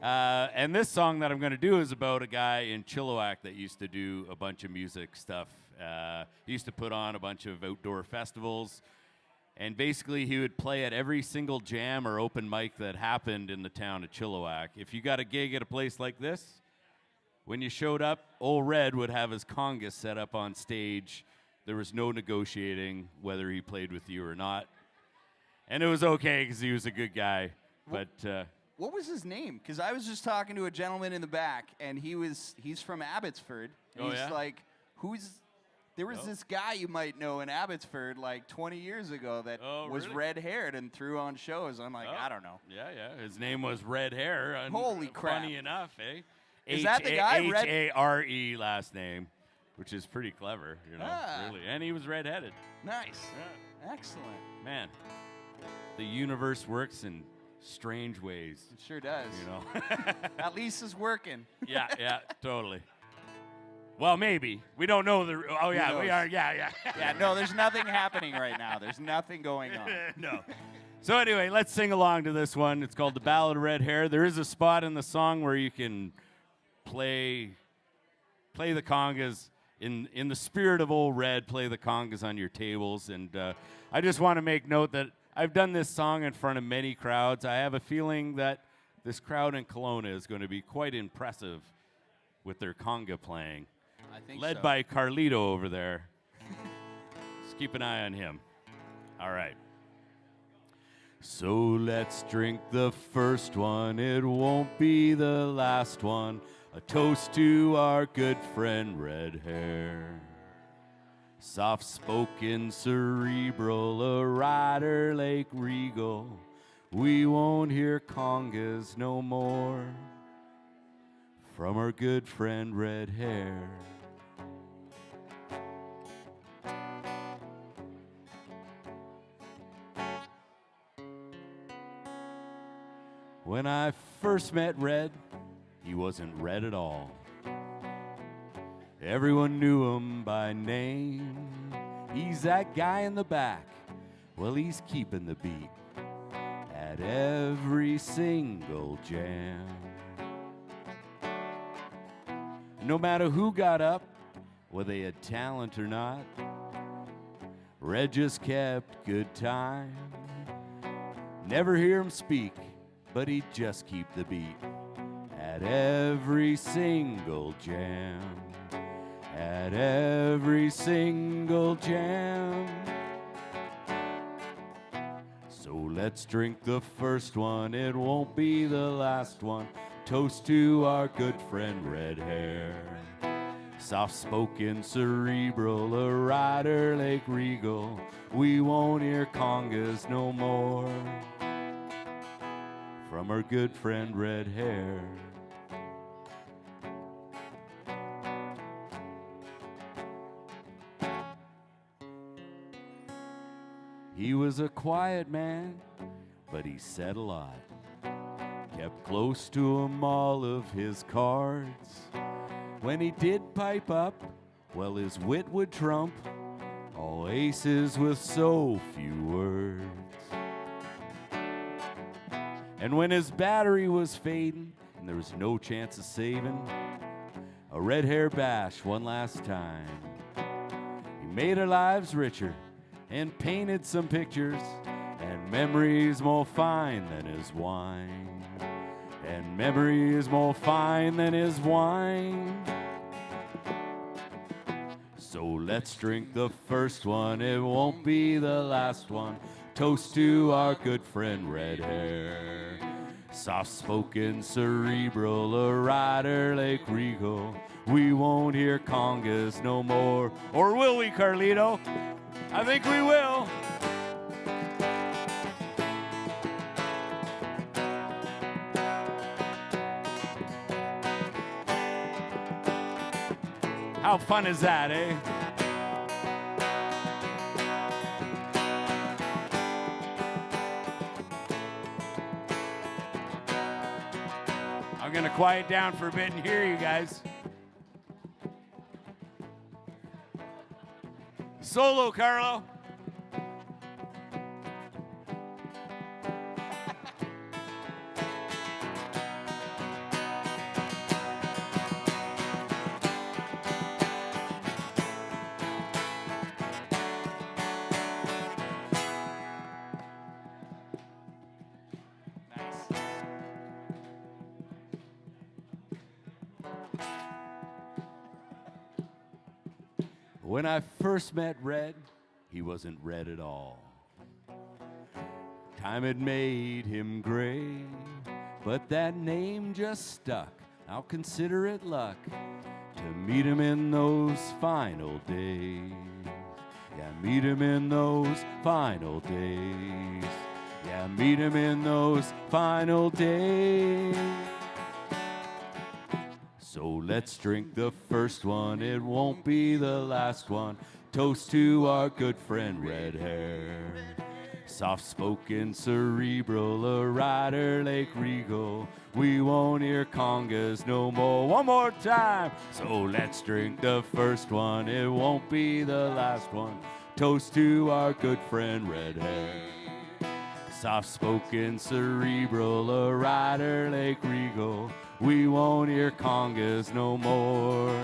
And this song that I'm going to do is about a guy in Chilliwack that used to do a bunch of music stuff. He used to put on a bunch of outdoor festivals, and basically he would play at every single jam or open mic that happened in the town of Chilliwack. If you got a gig at a place like this, when you showed up, Old Red would have his congas set up on stage. There was no negotiating whether he played with you or not. And it was okay because he was a good guy. But What was his name? Because I was just talking to a gentleman in the back, and he's from Abbotsford. And Oh, he's yeah? like, there was this guy you might know in Abbotsford like 20 years ago that was really? red-haired and threw on shows. I'm like, Oh. I don't know. Yeah. His name was Red Hair. And Holy crap. Funny enough, eh? Is that the guy? H-A-R-E last name, which is pretty clever, you know, Ah. really. And he was redheaded. Nice. Yeah. Excellent. Man, the universe works in strange ways, It sure does. you know. At least it's working. yeah, totally. Well, maybe. We don't know oh, yeah, we knows? are, yeah. Yeah, no, there's nothing happening right now. There's nothing going on. No. So anyway, let's sing along to this one. It's called The Ballad of Red Hair. There is a spot in the song where you can play the congas in the spirit of Old Red, play the congas on your tables. And I just want to make note that I've done this song in front of many crowds. I have a feeling that this crowd in Kelowna is going to be quite impressive with their conga playing. I think Led so. by Carlito over there. Just keep an eye on him. All right. So let's drink the first one. It won't be the last one. A toast to our good friend Red Hair. Soft-spoken, cerebral, a rider like regal. We won't hear congas no more from our good friend Red Hair. When I first met Red, he wasn't red at all. Everyone knew him by name. He's that guy in the back. Well, he's keeping the beat at every single jam. No matter who got up, whether they had talent or not, Red just kept good time. Never hear him speak, but he'd just keep the beat at every single jam. At every single jam. So let's drink the first one, it won't be the last one. Toast to our good friend Red Hair. Soft-spoken, cerebral, a rider like regal. We won't hear congas no more from our good friend Red Hair. He was a quiet man, but he said a lot. Kept close to him all of his cards. When he did pipe up, well, his wit would trump all aces with so few words. And when his battery was fading and there was no chance of saving, a Red Hair bash one last time. He made our lives richer and painted some pictures and memories more fine than his wine. And memories more fine than his wine. So let's drink the first one, it won't be the last one. Toast to our good friend Red Hair. Soft-spoken, cerebral, a rider like Regal. We won't hear congas no more. Or will we, Carlito? I think we will. How fun is that, eh? I'm gonna quiet down for a bit and hear you guys. Solo, Carlo. When I first met Red, he wasn't red at all. Time had made him gray, but that name just stuck. I'll consider it luck to meet him in those final days. Yeah, meet him in those final days. Yeah, meet him in those final days. So let's drink the first one, it won't be the last one. Toast to our good friend Red Hair. Soft-spoken, cerebral, a rider like Regal. We won't hear congas no more. One more time. So let's drink the first one, it won't be the last one. Toast to our good friend Red Hair. Soft-spoken, cerebral, a rider like Regal. We won't hear congas no more.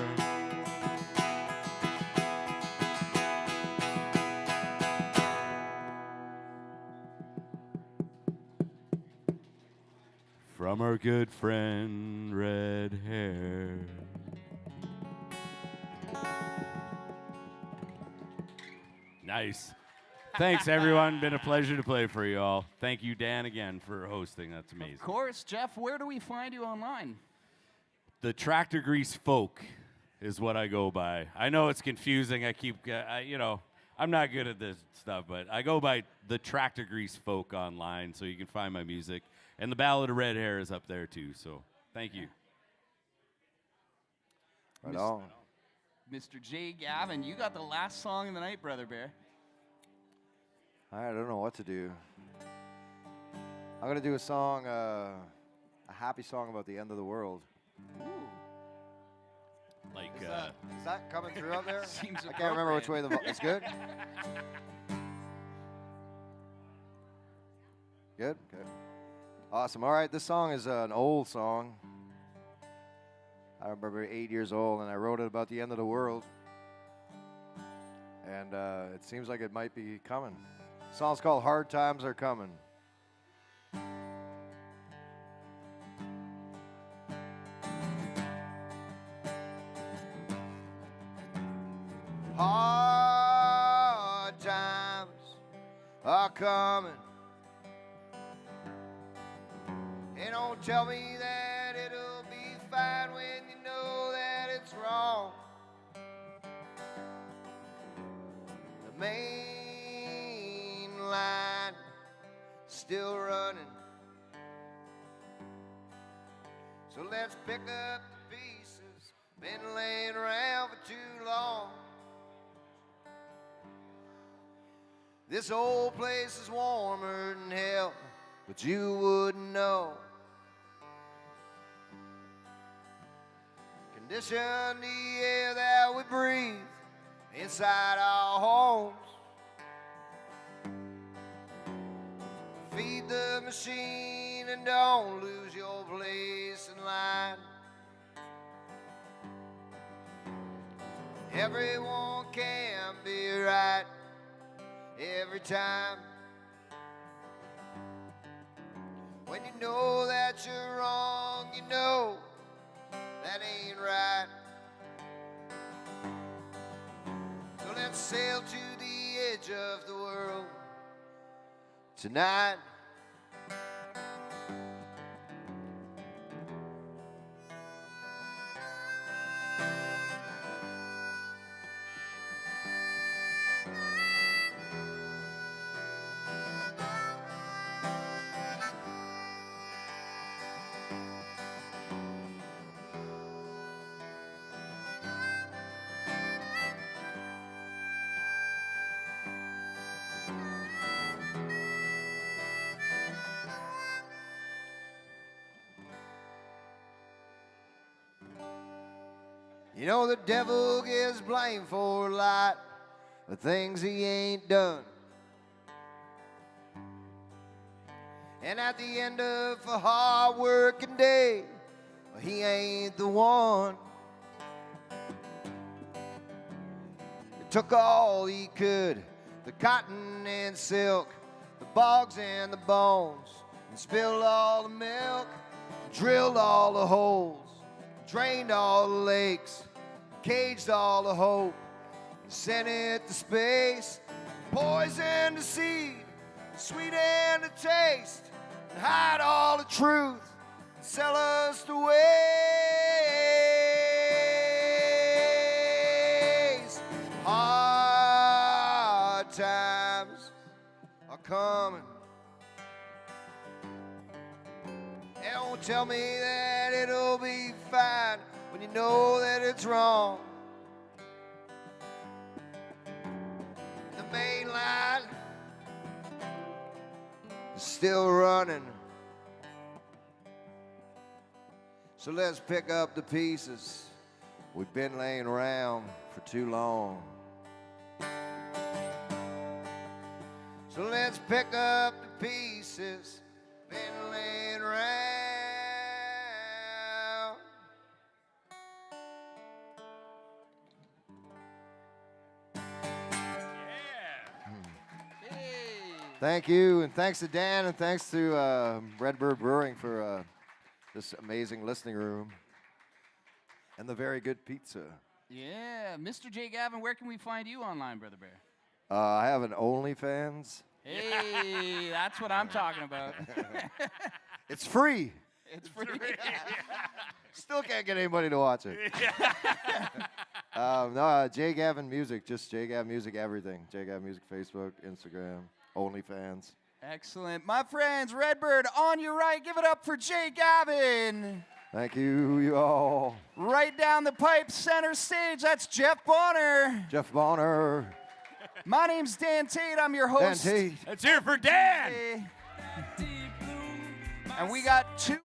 From our good friend Red Hair. Nice. Thanks, everyone. Been a pleasure to play for you all. Thank you, Dan, again, for hosting. That's amazing. Of course. Jeff, where do we find you online? The Tractor Grease Folk is what I go by. I know it's confusing. I'm not good at this stuff, but I go by the Tractor Grease Folk online, so you can find my music. And the Ballad of Red Hair is up there, too. So thank you. Right on. Mr. Jay Gavin, you got the last song of the night, Brother Bear. I don't know what to do. I'm going to do a song, a happy song about the end of the world. Ooh. Like, Is that coming through out there? Seems I can't remember which way it's good? Good? Good. Awesome. All right, this song is an old song. I remember 8 years old, and I wrote it about the end of the world. And it seems like it might be coming. The song's called Hard Times Are Coming. Hard times are coming. And don't tell me that it'll be fine when you know that it's wrong. The main line still running. So let's pick up the pieces, been laying around for too long. This old place is warmer than hell, but you wouldn't know. Condition the air that we breathe inside our homes. Feed the machine and don't lose your place in line. Everyone can be right every time. When you know that you're wrong, you know that ain't right. So let's sail to the edge of the world tonight. You know the devil gets blamed for a lot of things he ain't done. And at the end of a hard working day, he ain't the one. He took all he could, the cotton and silk, the bogs and the bones, and spilled all the milk, drilled all the holes, drained all the lakes, caged all the hope, and sent it to space, poisoned the seed, sweet and the taste, and hide all the truth, and sell us to waste. Hard times are coming. And don't tell me that it'll be fine when you know that it's wrong. The main line is still running. So let's pick up the pieces we've been laying around for too long. So let's pick up the pieces been laying around. Thank you, and thanks to Dan, and thanks to Red Bird Brewing for this amazing listening room and the very good pizza. Yeah, Mr. Jay Gavin, where can we find you online, Brother Bear? I have an OnlyFans. Hey, that's what I'm talking about. It's free. It's free. Still can't get anybody to watch it. No, Jay Gavin Music, just Jay Gavin Music, everything. Jay Gavin Music, Facebook, Instagram, OnlyFans. Excellent. My friends, Redbird, on your right, give it up for Jay Gavin. Thank you all. Right down the pipe, center stage, that's Jeff Bonner. Jeff Bonner. My name's Dan Tait. I'm your Dan host. Tait. Let's hear it for Dan. And we got two.